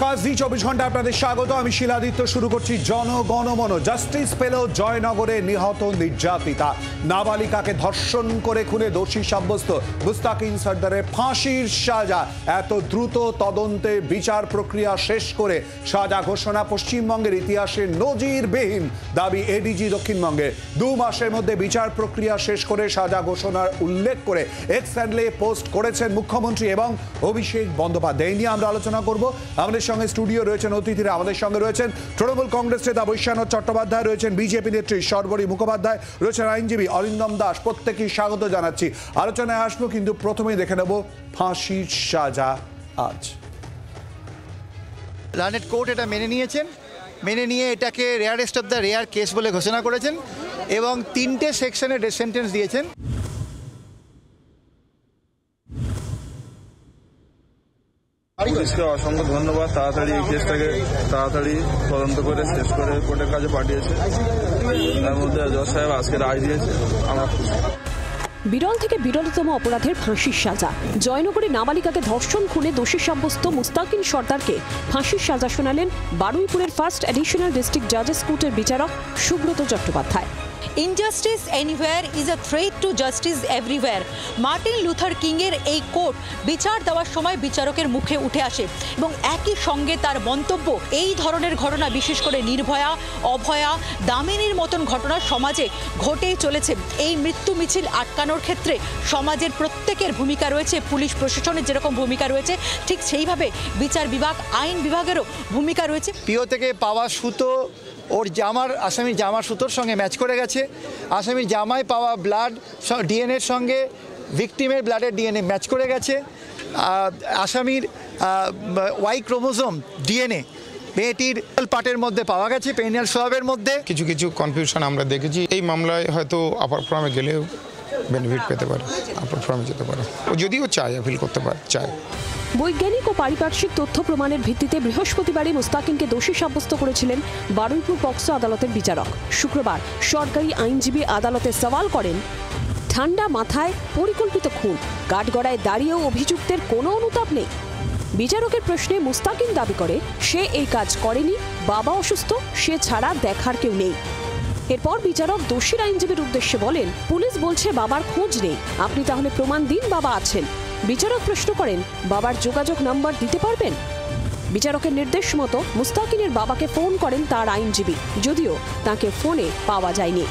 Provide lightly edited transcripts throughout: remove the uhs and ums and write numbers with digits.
নমস্কার, জি 24 ঘন্টা আপনাদের স্বাগত। আমি শিলাদিত্য। শুরু করছি জনগণমন। জাস্টিস পেল জয়নগরে নিহত নির্যাতিতা নাবালিকাকে ধর্ষণ করে খুনে দোষী সাব্যস্ত মুস্তাকিন সর্দারের ফাঁসির সাজা। এত দ্রুত তদন্তে বিচার প্রক্রিয়া শেষ করে সাজা ঘোষণা পশ্চিমবঙ্গের ইতিহাসে নজিরবিহীন দাবি এডিজি দক্ষিণবঙ্গের। 2 মাসের মধ্যে বিচার প্রক্রিয়া শেষ করে সাজা ঘোষণার উল্লেখ করে এক্স হ্যান্ডলে পোস্ট করেছেন মুখ্যমন্ত্রী এবং অভিষেক বন্দ্যোপাধ্যায়। এই নিয়ে আমরা আলোচনা করব। আমাদের সঙ্গে স্টুডিও রয়েছেন অতিথিরা। আমাদের সঙ্গে রয়েছেন তৃণমূল কংগ্রেস নেতা বৈশ্বনাথ চট্টোপাধ্যায়, রয়েছেন বিজেপি নেত্রী শর্বরী মুখোপাধ্যায়, রয়েছেন আইনজীবী অরিন্দম দাস। প্রত্যেকেই স্বাগত জানাচ্ছি। আলোচনায় আসবো, কিন্তু প্রথমেই দেখে নেব ফাঁসির সাজা আজ। লার্নেড কোর্ট এটা মেনে নিয়ে এটাকে rarest of the rare case বলে ঘোষণা করেছেন এবং 3টে সেকশনে ডেথ সেন্টেন্স দিয়েছেন। পুলিশকে অসংখ্য ধন্যবাদ, তাড়াতাড়ি এই কেসটাকে তদন্ত করে শেষ করে কোর্টের কাছে পাঠিয়েছে। তার মধ্যে জজ সাহেব আজকে রায় দিয়েছে, আমরা খুশি। বিরল থেকে বিরলতম অপরাধের ফাঁসির সাজা। জয়নগরে নাবালিকাকে ধর্ষণ খুনে দোষী সাব্যস্ত মুস্তাকিন সর্দারকে ফাঁসির সাজা শোনালেন বারুইপুরের ফার্স্ট অ্যাডিশনাল ডিস্ট্রিক্ট জাজেস কোর্টের বিচারক Subrata Chattopadhyay. Injustice anywhere is a threat to justice everywhere. Martin Luther king এর এই কোট বিচার দেওয়ার সময় বিচারকের মুখে উঠে আসে এবং একই সঙ্গে তার মন্তব্য, এই ধরনের ঘটনা, বিশেষ করে নির্ভয়া, অভয়া, দামিনীর মতন ঘটনা সমাজে ঘটেই চলেছে। এই মৃত্যু মিছিল আটকানোর ক্ষেত্রে সমাজের প্রত্যেকের ভূমিকা রয়েছে, পুলিশ প্রশাসনের যেরকম ভূমিকা রয়েছে ঠিক সেইভাবে বিচার বিভাগ, আইন বিভাগেরও ভূমিকা রয়েছে। পিও থেকে পাওয়া সুতো ওর আসামির জামার সুতোর সঙ্গে ম্যাচ করে গেছে। আসামির জামায় পাওয়া ব্লাড ডিএনএর সঙ্গে ভিকটিমের ব্লাডের ডিএনএ ম্যাচ করে গেছে। আসামির ওয়াই ক্রোমোজোম ডিএনএ মেয়েটির পার্টের মধ্যে পাওয়া গেছে, পেনিয়াল সোয়াবের মধ্যে। কিছু কনফিউশন আমরা দেখেছি। এই মামলায় হয়তো আপার ফর্মে গেলেও বেনিফিট পেতে পারে, আপার ফর্মে যেতে পারে। ও যদিও চায়, আপিল করতে পারে, চায়। বৈজ্ঞানিক ও পারিপার্শ্বিক তথ্য প্রমাণের ভিত্তিতে বৃহস্পতিবারই মুস্তাকিনকে দোষী সাব্যস্ত করেছিলেন বারুইপুর পক্সো আদালতের বিচারক। শুক্রবার সরকারি আইনজীবী আদালতে সওয়াল করেন, ঠান্ডা মাথায় পরিকল্পিত খুন, কাঠগড়ায় দাঁড়িয়েও অভিযুক্তের কোনো অনুতাপ নেই। বিচারকের প্রশ্নে মুস্তাকিন দাবি করে সে এই কাজ করেনি, বাবা অসুস্থ, সে ছাড়া দেখার কেউ নেই। এরপর বিচারক দোষীর আইনজীবীর উদ্দেশ্যে বলেন, পুলিশ বলছে বাবার খোঁজ নেই, আপনি তাহলে প্রমাণ দিন বাবা আছেন। বিচারক প্রশ্ন করেন, বাবার যোগাযোগ নাম্বার দিতে পারবেন? বিচারকের নির্দেশ মতো মুস্তাকিনের বাবাকে ফোন করেন তার আইনজীবী, যদিও তাকে ফোনে পাওয়া যায়নি।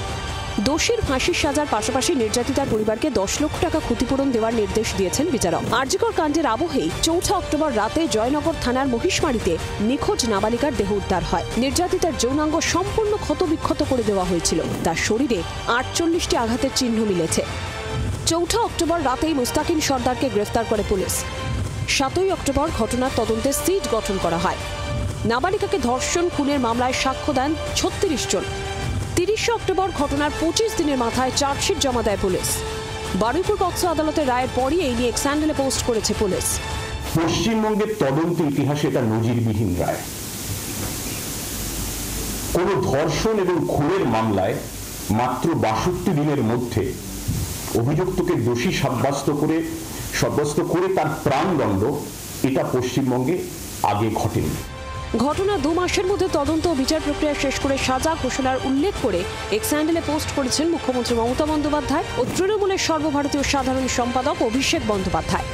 দোষীর ফাঁসির সাজার পাশাপাশি নির্যাতিতার পরিবারকে 10 লক্ষ টাকা ক্ষতিপূরণ দেওয়ার নির্দেশ দিয়েছেন বিচারক। আরজিকর কাণ্ডের আবহেই ৪ অক্টোবর রাতে জয়নগর থানার মহিষমারিতে নিখোঁজ নাবালিকার দেহ উদ্ধার হয়। নির্যাতিতার যৌনাঙ্গ সম্পূর্ণ ক্ষতবিক্ষত করে দেওয়া হয়েছিল। তার শরীরে 48টি আঘাতের চিহ্ন মিলেছে। ৪ অক্টোবর রাতেই মুস্তাকিন সর্দারকে গ্রেফতার করে পুলিশ। ৭ অক্টোবর ঘটনার তদন্তে সিট গঠন করা হয়। নাবালিকাকে ধর্ষণ খুনের মামলায় সাক্ষ্য দেন ৩৬ জন। ৩০ অক্টোবর ঘটনার ২৫ দিনের মাথায় চার্জশিট জমা দেয় পুলিশ। বারুইপুর পক্সো আদালতের রায়ের পরই এই নিয়ে এক্স হ্যান্ডলে পোস্ট করেছে পুলিশ। পশ্চিমবঙ্গের তদন্ত ইতিহাসে এটা নজিরবিহীন রায়। কোন ধর্ষণ এবং খুনের মামলায় মাত্র ৬২ দিনের মধ্যে অভিযুক্তকে দোষী সাব্যস্ত করে তার প্রাণদণ্ড, এটা পশ্চিমবঙ্গে আগে ঘটেনি। ঘটনা 2 মাসের মধ্যে তদন্ত ও বিচার প্রক্রিয়া শেষ করে সাজা ঘোষণার উল্লেখ করে এক্স হ্যান্ডলে পোস্ট করেছেন মুখ্যমন্ত্রী মমতা বন্দ্যোপাধ্যায় ও তৃণমূলের সর্বভারতীয় সাধারণ সম্পাদক অভিষেক বন্দ্যোপাধ্যায়।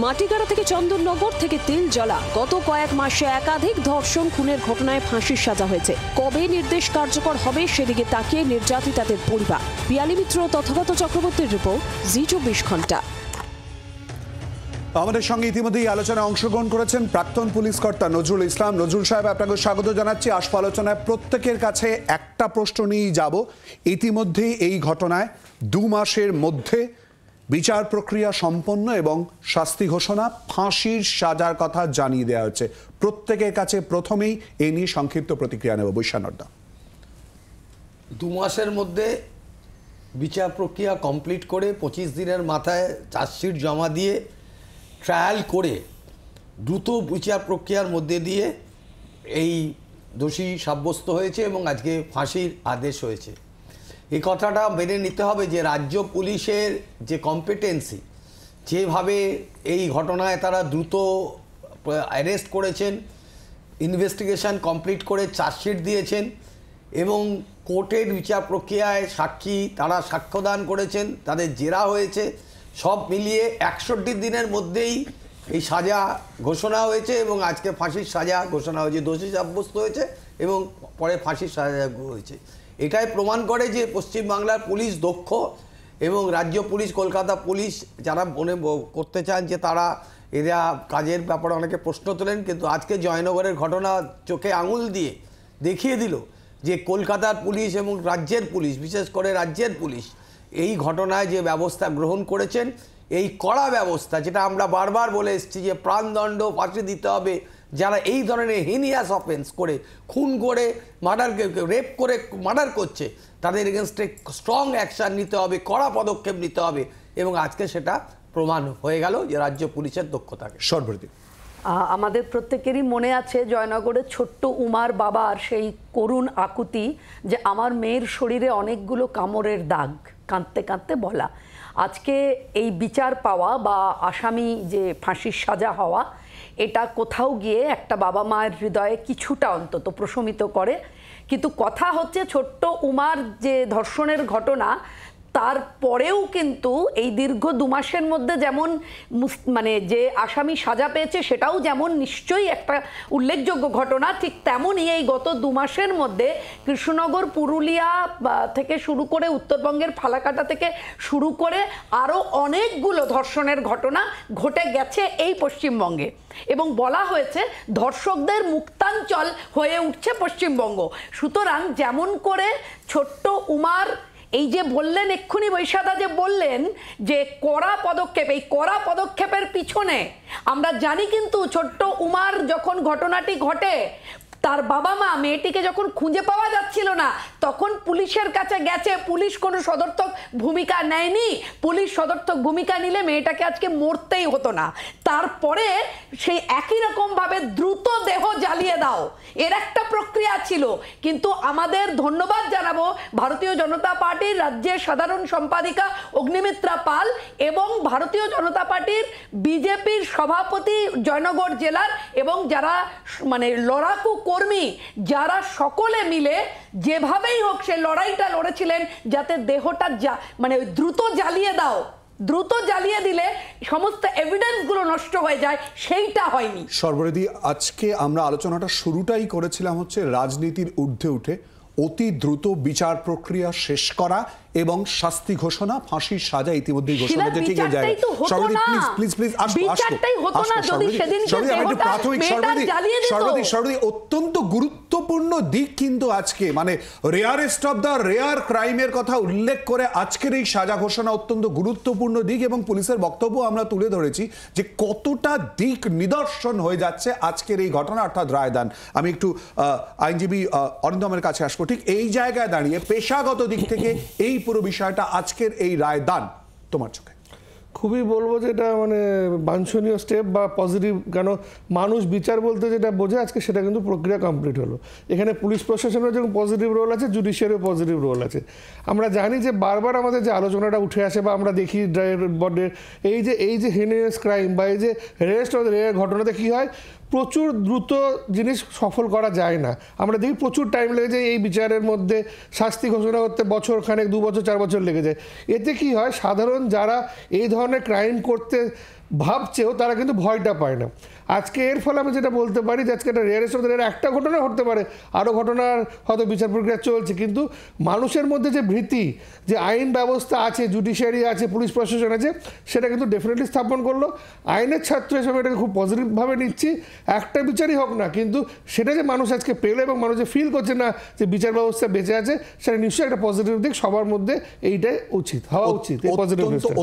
মাটিগাড়া থেকে চন্দননগর থেকে তেলজলা গত কয়েক মাসে একাধিক ধর্ষণ খুনের ঘটনায় ফাঁসির সাজা হয়েছে। কবে নির্দেশ কার্যকর হবে সেদিকে তাকিয়ে নির্যাতিতাদের পরিবার। পিয়ালি মিত্র, তথাগত চক্রবর্তীর রিপোর্ট, জি ২৪ ঘন্টা। আমাদের সঙ্গে ইতিমধ্যেই আলোচনায় অংশগ্রহণ করেছেন প্রাক্তন পুলিশ কর্তা নজরুল ইসলাম। নজরুল সাহেব, আপনাকে স্বাগত জানাচ্ছি। আসব আলোচনায়। প্রত্যেকের কাছে একটা প্রশ্ন নিয়েই যাব। ইতিমধ্যেই এই ঘটনায় 2 মাসের মধ্যে বিচার প্রক্রিয়া সম্পন্ন এবং শাস্তি ঘোষণা, ফাঁসির সাজার কথা জানিয়ে দেওয়া হচ্ছে। প্রত্যেকের কাছে প্রথমেই এই নিয়ে সংক্ষিপ্ত প্রতিক্রিয়া নেব। বৈশ্বনাথ দা। 2 মাসের মধ্যে বিচার প্রক্রিয়া কমপ্লিট করে 25 দিনের মাথায় চার্জশিট জমা দিয়ে ট্রায়াল করে দ্রুত বিচার প্রক্রিয়ার মধ্যে দিয়ে এই দোষী সাব্যস্ত হয়েছে এবং আজকে ফাঁসির আদেশ হয়েছে। এই কথাটা মেনে নিতে হবে যে রাজ্য পুলিশের যে কম্পিটেন্সি, যেভাবে এই ঘটনায় তারা দ্রুত অ্যারেস্ট করেছেন, ইনভেস্টিগেশন কমপ্লিট করে চার্জশিট দিয়েছেন এবং কোর্টের বিচার প্রক্রিয়ায় সাক্ষী তারা সাক্ষ্যদান করেছেন, তাদের জেরা হয়েছে, সব মিলিয়ে 61 দিনের মধ্যেই এই সাজা ঘোষণা হয়েছে এবং আজকে ফাঁসির সাজা ঘোষণা হয়েছে, দোষী সাব্যস্ত হয়েছে এবং পরে ফাঁসির সাজা হয়েছে। এটাই প্রমাণ করে যে পশ্চিমবাংলার পুলিশ দক্ষ এবং রাজ্য পুলিশ, কলকাতা পুলিশ যারা মনে করতে চান যে তারা এরা কাজের ব্যাপারে অনেকে প্রশ্ন তোলেন, কিন্তু আজকে জয়নগরের ঘটনা চোখে আঙুল দিয়ে দেখিয়ে দিল যে কলকাতার পুলিশ এবং রাজ্যের পুলিশ, বিশেষ করে রাজ্যের পুলিশ এই ঘটনায় যে ব্যবস্থা গ্রহণ করেছেন, এই কড়া ব্যবস্থা যেটা আমরা বারবার বলে এসেছি যে প্রাণদণ্ড, ফাঁসি দিতে হবে যারা এই ধরনের হিনিয়াস অফেন্স করে, খুন করে, মার্ডার, রেপ করে মার্ডার করছে, তাদের এগেনস্টে স্ট্রং অ্যাকশান নিতে হবে, কড়া পদক্ষেপ নিতে হবে এবং আজকে সেটা প্রমাণ হয়ে গেল যে রাজ্য পুলিশের দক্ষতাকে। সর্বপ্রতি আমাদের প্রত্যেকেরই মনে আছে জয়নগরের ছোট্ট উমার বাবার সেই করুণ আকুতি যে আমার মেয়ের শরীরে অনেকগুলো কামড়ের দাগ, কাঁদতে কাঁদতে বলা। আজকে এই বিচার পাওয়া বা আসামি যে ফাঁসির সাজা হওয়া, এটা কোথাও গিয়ে একটা বাবা মায়ের হৃদয়ে কিছুটা অন্তত প্রশমিত করে। কিন্তু কথা হচ্ছে ছোট্ট উমার যে ধর্ষণের ঘটনা, তারপরেও কিন্তু এই দীর্ঘ 2 মাসের মধ্যে যেমন মানে যে আসামি সাজা পেয়েছে সেটাও যেমন নিশ্চয়ই একটা উল্লেখযোগ্য ঘটনা, ঠিক তেমনই এই গত 2 মাসের মধ্যে কৃষ্ণনগর, পুরুলিয়া থেকে শুরু করে উত্তরবঙ্গের ফালাকাটা থেকে শুরু করে আরও অনেকগুলো ধর্ষণের ঘটনা ঘটে গেছে এই পশ্চিমবঙ্গে এবং বলা হয়েছে ধর্ষকদের মুক্তাঞ্চল হয়ে উঠছে পশ্চিমবঙ্গ। সুতরাং যেমন করে ছোট্ট উমার এই যে বললেন এক্ষুনি বৈশাদা যে বললেন যে কড়া পদক্ষেপ, এই কড়া পদক্ষেপের পিছনে আমরা জানি কিন্তু ছোট্ট উমার যখন ঘটনাটি ঘটে তার বাবা মা মেয়েটিকে যখন খুঁজে পাওয়া যাচ্ছিল না তখন পুলিশের কাছে গেছে, পুলিশ কোনো সদর্থক ভূমিকা নেয়নি। পুলিশ সদর্থক ভূমিকা নিলে মেয়েটাকে আজকে মরতেই হতো না। তারপরে সেই একই রকমভাবে দ্রুত দেহ জ্বালিয়ে দাও, এর একটা প্রক্রিয়া ছিল। কিন্তু আমাদের ধন্যবাদ জানাবো ভারতীয় জনতা পার্টির রাজ্যের সাধারণ সম্পাদিকা অগ্নিমিত্রা পাল এবং ভারতীয় জনতা পার্টির বিজেপির সভাপতি জয়নগর জেলার এবং যারা মানে লড়াকু কর্মী, যারা সকলে মিলে যেভাবেই হোক সে লড়াইটা লড়েছিলেন যাতে দেহটা মানে দ্রুত জ্বালিয়ে দাও, দ্রুত জ্বালিয়ে দিলে সমস্ত এভিডেন্সগুলো নষ্ট হয়ে যায়, সেইটা হয়নি। সর্বরিদি, আজকে আমরা আলোচনাটা শুরুটাই করেছিলাম হচ্ছে রাজনীতির ঊর্ধ্বে উঠে অতি দ্রুত বিচার প্রক্রিয়া শেষ করা এবং শাস্তি ঘোষণা, ফাঁসির সাজা ইতিমধ্যেই ঘোষণা হয়েছে। ঠিক আছে, সর্বদি প্লিজ প্লিজ প্লিজ আসো সর্বদি অত্যন্ত গুরুত্বপূর্ণ দিক কিন্তু আজকে মানে রেয়ারেস্ট অফ দ্য রেয়ার ক্রাইমের কথা উল্লেখ করে আজকের এই সাজা ঘোষণা অত্যন্ত গুরুত্বপূর্ণ দিক এবং পুলিশের বক্তব্য আমরা তুলে ধরেছি যে কতটা দিক নিদর্শন হয়ে যাচ্ছে আজকের এই ঘটনা অর্থাৎ রায়দান। আমি একটু আইনজীবী অরিন্দমের কাছে আসবো। ঠিক এই জায়গায় দাঁড়িয়ে পেশাগত দিক থেকে এই পুরো বিষয়টা আজকের এই রায়দান তোমার চোখে? খুবই বলবো যে এটা মানে বাঞ্ছনীয় স্টেপ বা পজিটিভ, কেন মানুষ বিচার বলতে যেটা বোঝে আজকে সেটা কিন্তু প্রক্রিয়া কমপ্লিট হলো। এখানে পুলিশ প্রশাসনের যেমন পজিটিভ রোল আছে, জুডিশিয়ারিও পজিটিভ রোল আছে। আমরা জানি যে বারবার আমাদের যে আলোচনাটা উঠে আসে বা আমরা দেখি বডের এই যে হিনিয়াস ক্রাইম বা এই যে রেয়ারেস্ট অফ দ্য রেয়ার ঘটনাতে কী হয়, প্রচুর দ্রুত জিনিস সফল করা যায় না। আমরা দেখি প্রচুর টাইম লেগে যায় এই বিচারের মধ্যে, শাস্তি ঘোষণা করতে বছর খানেক, 2 বছর 4 বছর লেগে যায়। এতে কি হয়, সাধারণ যারা এই ধরনের ক্রাইম করতে ভাবছেও তারা কিন্তু ভয়টা পায় না। আজকে এর ফলে আমি যেটা বলতে পারি যে আজকে একটা রেয়ারেস্ট অফ দ্য রেয়ার একটা ঘটনা ঘটতে পারে, আরও ঘটনার হয়তো বিচার প্রক্রিয়া চলছে, কিন্তু মানুষের মধ্যে যে ভীতি, যে আইন ব্যবস্থা আছে, জুডিশিয়ারি আছে, পুলিশ প্রশাসন আছে, সেটা কিন্তু ডেফিনেটলি স্থাপন করলো। আইনের ছাত্র হিসেবে এটাকে খুব পজিটিভভাবে নিচ্ছি। একটা বিচারই হোক না, কিন্তু সেটা যে মানুষ আজকে পেলো এবং মানুষ যে ফিল করছে না যে বিচার ব্যবস্থা বেঁচে আছে, সেটা নিশ্চয়ই একটা পজিটিভ দিক। সবার মধ্যে এইটাই হওয়া উচিত।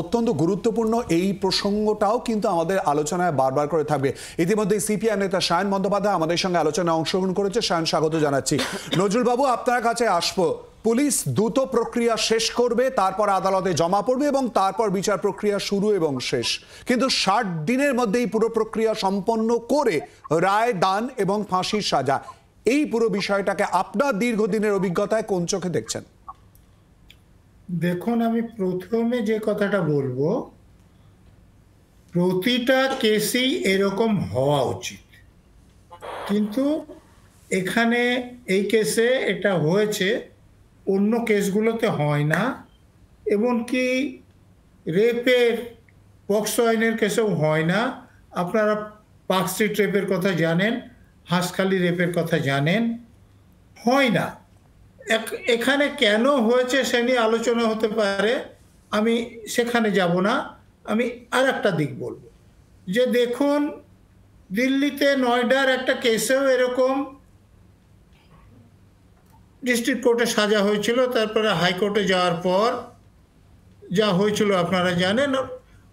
অত্যন্ত গুরুত্বপূর্ণ এই প্রসঙ্গটাও কিন্তু আমাদের আলোচনায় বারবার করে থাকবে। ইতিমধ্যে সিপিআই নেতা সায়ন বন্দ্যোপাধ্যায় আমাদের সঙ্গে আলোচনায় অংশগ্রহণ করেছে। সায়ন, স্বাগত জানাচ্ছি। নজরুল বাবু, আপনার কাছে আসবো। পুলিশ দ্রুত প্রক্রিয়া শেষ করবে, তারপর আদালতে জমা পড়বে এবং তারপর বিচার প্রক্রিয়া শুরু এবং শেষ, কিন্তু 60 দিনের মধ্যেই পুরো প্রক্রিয়া সম্পন্ন করে রায় দান এবং ফাঁসির সাজা, এই পুরো বিষয়টাকে আপনার দীর্ঘদিনের অভিজ্ঞতায় কোন চোখে দেখছেন? দেখুন, আমি প্রথমে যে কথাটা বলবো, প্রতিটা কেসই এরকম হওয়া উচিত, কিন্তু এখানে এই কেসে এটা হয়েছে, অন্য কেসগুলোতে হয় না। এমনকি রেপের পক্সো আইনের কেসেও হয় না। আপনারা পার্ক স্ট্রিট রেপের কথা জানেন, হাঁসখালি রেপের কথা জানেন, হয় না। এখানে কেন হয়েছে সে নিয়ে আলোচনা হতে পারে, আমি সেখানে যাব না। আমি আর একটা দিক বলবো যে দেখুন, দিল্লিতে নয়ডার একটা কেসেও এরকম ডিস্ট্রিক্ট কোর্টে সাজা হয়েছিল, তারপরে হাইকোর্টে যাওয়ার পর যা হয়েছিল আপনারা জানেন।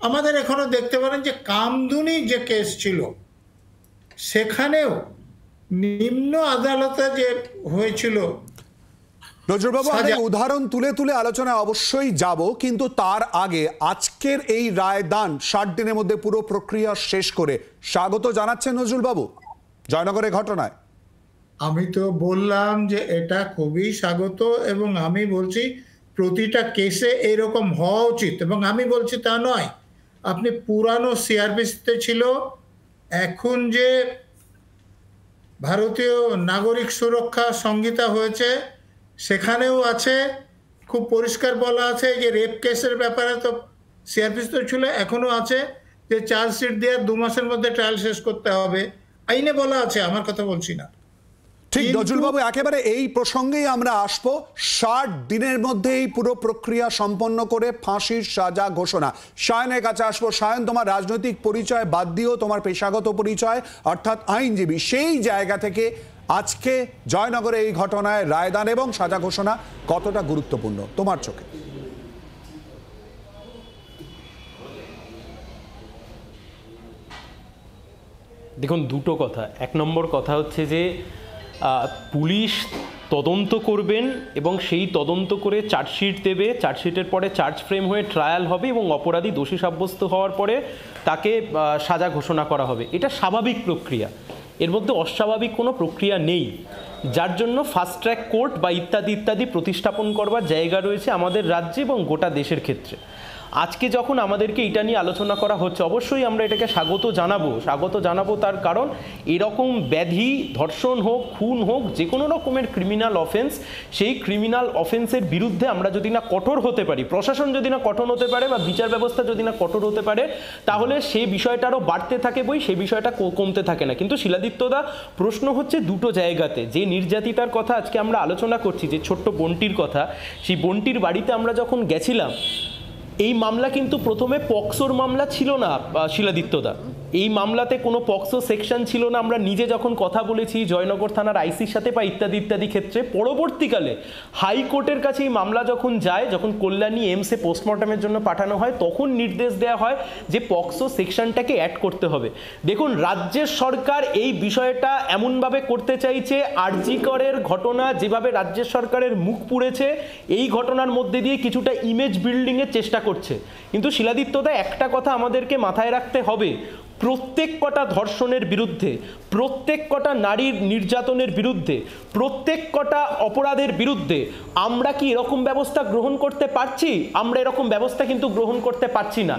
আমাদের এখনো দেখতে পারেন যে কামদুনি যে কেস ছিল সেখানেও নিম্ন আদালতে যে হয়েছিল। নজরুলবাবু, আমি উদাহরণ তুলে তুলে আলোচনায় অবশ্যই যাব, কিন্তু তার আগে আজকের এই রায়দান 60 দিনের মধ্যে পুরো প্রক্রিয়া শেষ করে স্বাগত জানাচ্ছেন নজরুলবাবু জয়নগরের ঘটনায়? আমি তো বললাম যে এটা খুবই স্বাগত, এবং আমি বলছি প্রতিটা কেসে এরকম হওয়া উচিত। এবং আমি বলছি তা নয়, আপনি পুরানো সিআরপিসিতে ছিল, এখন যে ভারতীয় নাগরিক সুরক্ষা সংহিতা হয়েছে সেখানেও আছে, খুব পরিষ্কার বলা আছে যে রেপ কেসের ব্যাপারে তো সিআরপিসিতে ছিল, এখনও আছে যে চার্জশিট দিয়ে 2 মাসের মধ্যে ট্রায়াল শেষ করতে হবে, আইনে বলা আছে, আমার কথা বলছি না। ঠিক নজরুলবাবু, একেবারে এই প্রসঙ্গেই আমরা আসবো। 60 দিনের মধ্যে এই পুরো প্রক্রিয়া সম্পন্ন করে ফাঁসির সাজা ঘোষণা। সায়নের কাছে আসবো। সায়ন, তোমার রাজনৈতিক পরিচয় বাদ দিয়েও তোমার পেশাগত পরিচয় অর্থাৎ আইনজীবী, সেই জায়গা থেকে আজকে জয়নগরে এই ঘটনায় রায়দান এবং সাজা ঘোষণা কতটা গুরুত্বপূর্ণ তোমার চোখে? দেখুন, দুটো কথা। 1 নম্বর কথা হচ্ছে যে পুলিশ তদন্ত করবেন এবং সেই তদন্ত করে চার্জশিট দেবে, চার্জশিটের পরে চার্জ ফ্রেম হয়ে ট্রায়াল হবে এবং অপরাধী দোষী সাব্যস্ত হওয়ার পরে তাকে সাজা ঘোষণা করা হবে। এটা স্বাভাবিক প্রক্রিয়া, এর মধ্যে অস্বাভাবিক কোনো প্রক্রিয়া নেই, যার জন্য ফাস্ট ট্র্যাক কোর্ট বা ইত্যাদি ইত্যাদি প্রতিস্থাপন করবার জায়গা রয়েছে আমাদের রাজ্যে এবং গোটা দেশের ক্ষেত্রে। আজকে যখন আমাদেরকে এটা নিয়ে আলোচনা করা হচ্ছে, অবশ্যই আমরা এটাকে স্বাগত জানাবো। তার কারণ এরকম ব্যাধি, ধর্ষণ হোক, খুন হোক, যে কোনো রকমের ক্রিমিনাল অফেন্স, সেই ক্রিমিনাল অফেন্সের বিরুদ্ধে আমরা যদি না কঠোর হতে পারি, প্রশাসন যদি না কঠোর হতে পারে বা বিচার ব্যবস্থা যদি না কঠোর হতে পারে, তাহলে সেই বিষয়টা আরও বাড়তে থাকে সেই বিষয়টা কমতে থাকে না। কিন্তু শিলাদিত্যদা, প্রশ্ন হচ্ছে দুটো জায়গাতে। যে নির্যাতিতার কথা আজকে আমরা আলোচনা করছি, যে ছোট্ট বোনটির কথা, সেই বোনটির বাড়িতে আমরা যখন গেছিলাম, এই মামলা কিন্তু প্রথমে পক্সোর মামলা ছিল না শিলাদিত্যদা। এই মামলাতে কোনো পক্সো সেকশন ছিল না। আমরা নিজে যখন কথা বলেছি জয়নগর থানার আইসির সাথে বা ইত্যাদি ইত্যাদি ক্ষেত্রে, পরবর্তীকালে হাইকোর্টের কাছে এই মামলা যখন যায়, যখন কল্যাণী এমসে পোস্টমর্টমের জন্য পাঠানো হয়, তখন নির্দেশ দেওয়া হয় যে পক্সো সেকশনটাকে অ্যাড করতে হবে। দেখুন, রাজ্যের সরকার এই বিষয়টা এমনভাবে করতে চাইছে, আরজি করের ঘটনা যেভাবে রাজ্যের সরকারের মুখ পুড়েছে, এই ঘটনার মধ্যে দিয়ে কিছুটা ইমেজ বিল্ডিংয়ের চেষ্টা করছে। কিন্তু শিলাদিত্যদা, একটা কথা আমাদেরকে মাথায় রাখতে হবে, প্রত্যেক কটা ধর্ষণের বিরুদ্ধে, প্রত্যেক কটা নারীর নির্যাতনের বিরুদ্ধে, প্রত্যেক কটা অপরাধের বিরুদ্ধে আমরা কি এরকম ব্যবস্থা গ্রহণ করতে পারছি? আমরা এরকম ব্যবস্থা কিন্তু গ্রহণ করতে পারছি না।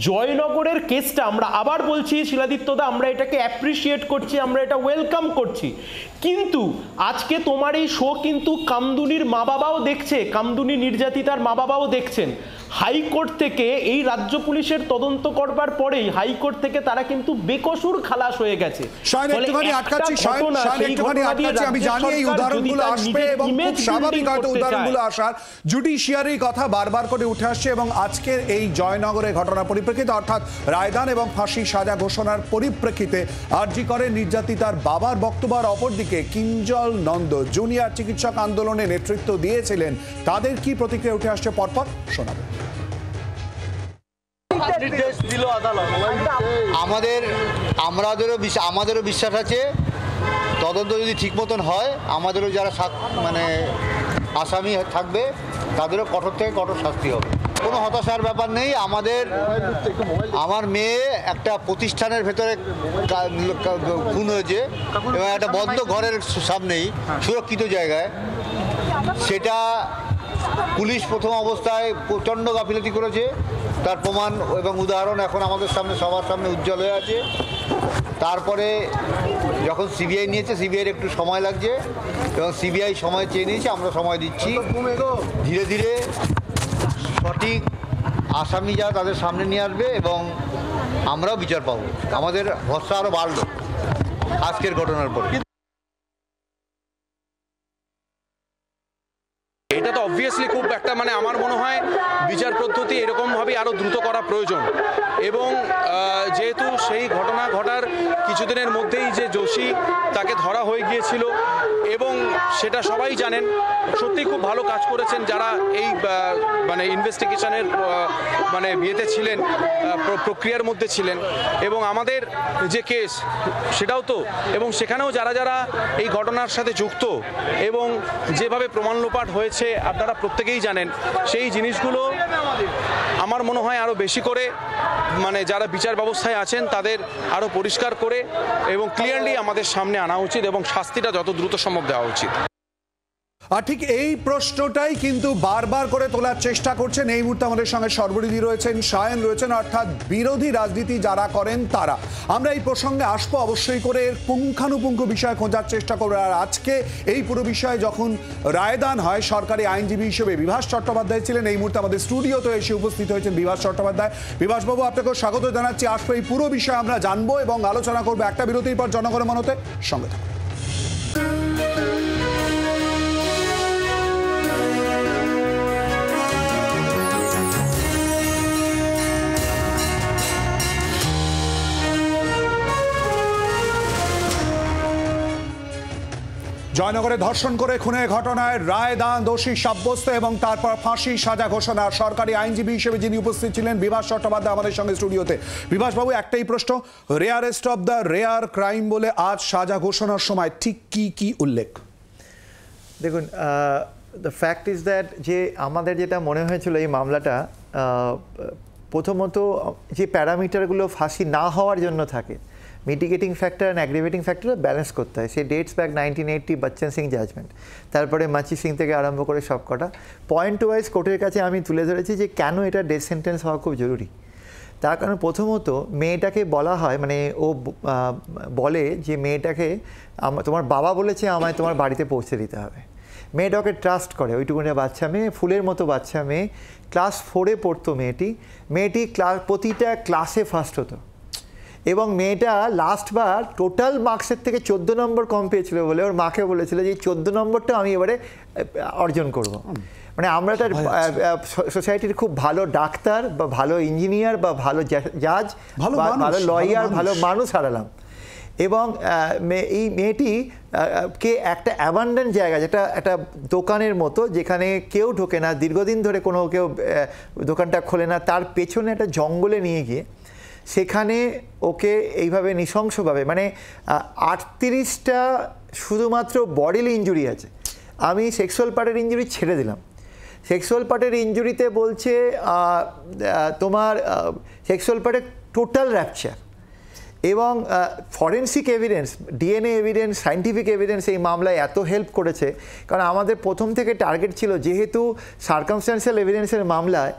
জয়নগরের কেসটা, আমরা আবার বলছি শিলাদিত্যদা, আমরা এটাকে অ্যাপ্রিসিয়েট করছি, আমরা এটা ওয়েলকাম করছি। কিন্তু আজকে তোমার এই শো কিন্তু কামদুনির মা বাবাও দেখছে, কামদুনি নির্যাতিতার মা বাবাও দেখছেন। হাইকোর্ট থেকে এই রাজ্য পুলিশের তদন্ত করবার পরেই হাইকোর্ট থেকে তারা কিন্তু বেকসুর খালাস হয়ে গেছে। আমি জানি এই উদাহরণগুলো আসবে এবং খুব স্বাভাবিক হয়তো উদাহরণগুলো আসার। জুডিশিয়ারির কথা বারবার করে উঠে আসছে এবং আজকের এই জয়নগরের ঘটনার পরিপ্রেক্ষিতে, অর্থাৎ রায়দান এবং ফাঁসি সাজা ঘোষণার পরিপ্রেক্ষিতে আরজি করের নির্যাতিতার বাবার বক্তব্য। অপরদিকে কিঞ্জল নন্দ জুনিয়র চিকিৎসক আন্দোলনে নেতৃত্ব দিয়েছিলেন, তাদের কি প্রতিক্রিয়া উঠে আসছে পরপর শোনাবো। নির্দেশ দিল আদালত। আমাদেরও বিশ্বাস আছে, তদন্ত যদি ঠিক মতন হয়, আমাদেরও যারা আসামি থাকবে তাদেরও কঠোর থেকে কঠোর শাস্তি হবে। কোনো হতাশার ব্যাপার নেই। আমার মেয়ে একটা প্রতিষ্ঠানের ভেতরে খুন হয়েছে এবং একটা বদ্ধ ঘরের সামনেই, সুরক্ষিত জায়গায়। সেটা পুলিশ প্রথম অবস্থায় প্রচণ্ড গাফিলতি করেছে, তার প্রমাণ এবং উদাহরণ এখন আমাদের সামনে সবার সামনে উজ্জ্বল হয়ে আছে। তারপরে যখন সিবিআই নিয়েছে, সিবিআইয়ের একটু সময় লাগছে এবং সিবিআই সময় চেয়ে নিয়েছে, আমরা সময় দিচ্ছি। ধীরে ধীরে সঠিক আসামি যা তাদের সামনে নিয়ে আসবে এবং আমরাও বিচার পাবো। আমাদের ভরসা আরও বাড়লো আজকের ঘটনার পর। এটা তো অবভিয়াসলি খুব একটা মানে আমার মনে হয় বিচার পদ্ধতি এরকমভাবে আরও দ্রুত করা প্রয়োজন এবং যেহেতু সেই ঘটনা ঘটার কিছুদিনের মধ্যেই যে দোষী তাকে ধরা হয়ে গিয়েছিল এবং সেটা সবাই জানেন, সত্যি খুব ভালো কাজ করেছেন যারা এই মানে ইনভেস্টিগেশনের মানে বিয়েতে ছিলেন, প্রক্রিয়ার মধ্যে ছিলেন এবং আমাদের যে কেস সেটাও তো, এবং সেখানেও যারা যারা এই ঘটনার সাথে যুক্ত এবং যেভাবে প্রমাণ লোপাট হয়েছে আপনারা প্রত্যেকেই জানেন, সেই জিনিসগুলো আমার মনে হয় আরও বেশি করে মানে যারা বিচার ব্যবস্থায় আছেন তাদের আরও পরিষ্কার করে এবং ক্লিয়ারলি আমাদের সামনে আনা উচিত এবং শাস্তিটা যত দ্রুত সম্ভব দেওয়া উচিত। আর ঠিক এই প্রশ্নটাই কিন্তু বারবার করে তোলার চেষ্টা করছেন। এই মুহূর্তে আমাদের সঙ্গে সর্বরিধি রয়েছেন, সায়ন রয়েছেন, অর্থাৎ বিরোধী রাজনীতি যারা করেন তারা। আমরা এই প্রসঙ্গে আসবো অবশ্যই করে, এর পুঙ্খানুপুঙ্খ বিষয় খোঁজার চেষ্টা করবো। আর আজকে এই পুরো বিষয়ে যখন রায়দান হয়, সরকারি আইনজীবী হিসেবে বিভাস চট্টোপাধ্যায় ছিলেন। এই মুহূর্তে আমাদের স্টুডিওতে এসে উপস্থিত হয়েছেন বিভাস চট্টোপাধ্যায়। বিভাসবাবু, আপনাকেও স্বাগত জানাচ্ছি। আসবো এই পুরো বিষয়ে আমরা জানবো এবং আলোচনা করবো একটা বিরতির পর। জনগণের মনতে সঙ্গে থাকুন। জয়নগরে ধর্ষণ করে খুনের ঘটনায় রায়দান, দোষী সাব্যস্ত এবং তারপর ফাঁসি সাজা ঘোষণা। সরকারি আইনজীবী হিসেবে যিনি উপস্থিত ছিলেন বিভাস চট্টোপাধ্যায় আমাদের সঙ্গে স্টুডিওতে। বিভাসবাবু, একটাই প্রশ্ন, rarest of the rare crime বলে আজ সাজা ঘোষণার সময় ঠিক কি কি উল্লেখ? দেখুন, দ্য ফ্যাক্ট ইজ দ্যাট যে আমাদের যেটা মনে হয়েছিল এই মামলাটা প্রথমত যে প্যারামিটারগুলো ফাঁসি না হওয়ার জন্য থাকে, mitigating factor and aggravating factor balance করতে হয়। সে dates back 1980 Bachan Singh judgment, তারপরে মাচি সিং থেকে আরম্ভ করে সব কটা পয়েন্ট ওয়াইজ কোর্টের কাছে আমি তুলে ধরেছি যে কেন এটা ডেথ সেন্টেন্স হওয়া খুব জরুরি। তার কারণ প্রথমত মেয়েটাকে বলা হয়, মানে ও বলে যে মেয়েটাকে তোমার বাবা বলেছে আমায় তোমার বাড়িতে পৌঁছে দিতে হবে। মেয়েটা ওকে ট্রাস্ট করে, ওইটুকুনি বাচ্চা মেয়ে, ফুলের মতো বাচ্চা মেয়ে, ক্লাস 4-এ পড়তো মেয়েটি প্রতিটা ক্লাসে ফার্স্ট হতো এবং মেয়েটা লাস্টবার টোটাল মার্কসের থেকে 14 নম্বর কম পেয়েছিল বলে ওর মাকে বলেছিল যে এই 14 নম্বরটা আমি এবারে অর্জন করব। মানে আমরা তার সোসাইটির খুব ভালো ডাক্তার বা ভালো ইঞ্জিনিয়ার বা ভালো জাজ, ভালো লয়ার, ভালো মানুষ হারালাম। এবং এই মেয়েটি কে একটা অ্যাবান্ডেন্ট জায়গা, যেটা একটা দোকানের মতো যেখানে কেউ ঢোকে না, দীর্ঘদিন ধরে কেউ দোকানটা খোলে না, তার পেছনে একটা জঙ্গলে নিয়ে গিয়ে সেখানে ওকে এইভাবে নৃশংসভাবে, মানে 38টা শুধুমাত্র বডিলি ইঞ্জুরি আছে। আমি সেক্সুয়াল পার্টের ইঞ্জুরি ছেড়ে দিলাম। সেক্সুয়াল পার্টের ইঞ্জুরিতে বলছে তোমার সেক্সুয়াল পার্টের টোটাল র্যাপচার এবং forensic evidence, DNA evidence, scientific evidence এই মামলায় এত হেল্প করেছে। কারণ আমাদের প্রথম থেকে টার্গেট ছিল, যেহেতু সার্কামস্ট্যান্সিয়াল এভিডেন্সের মামলায়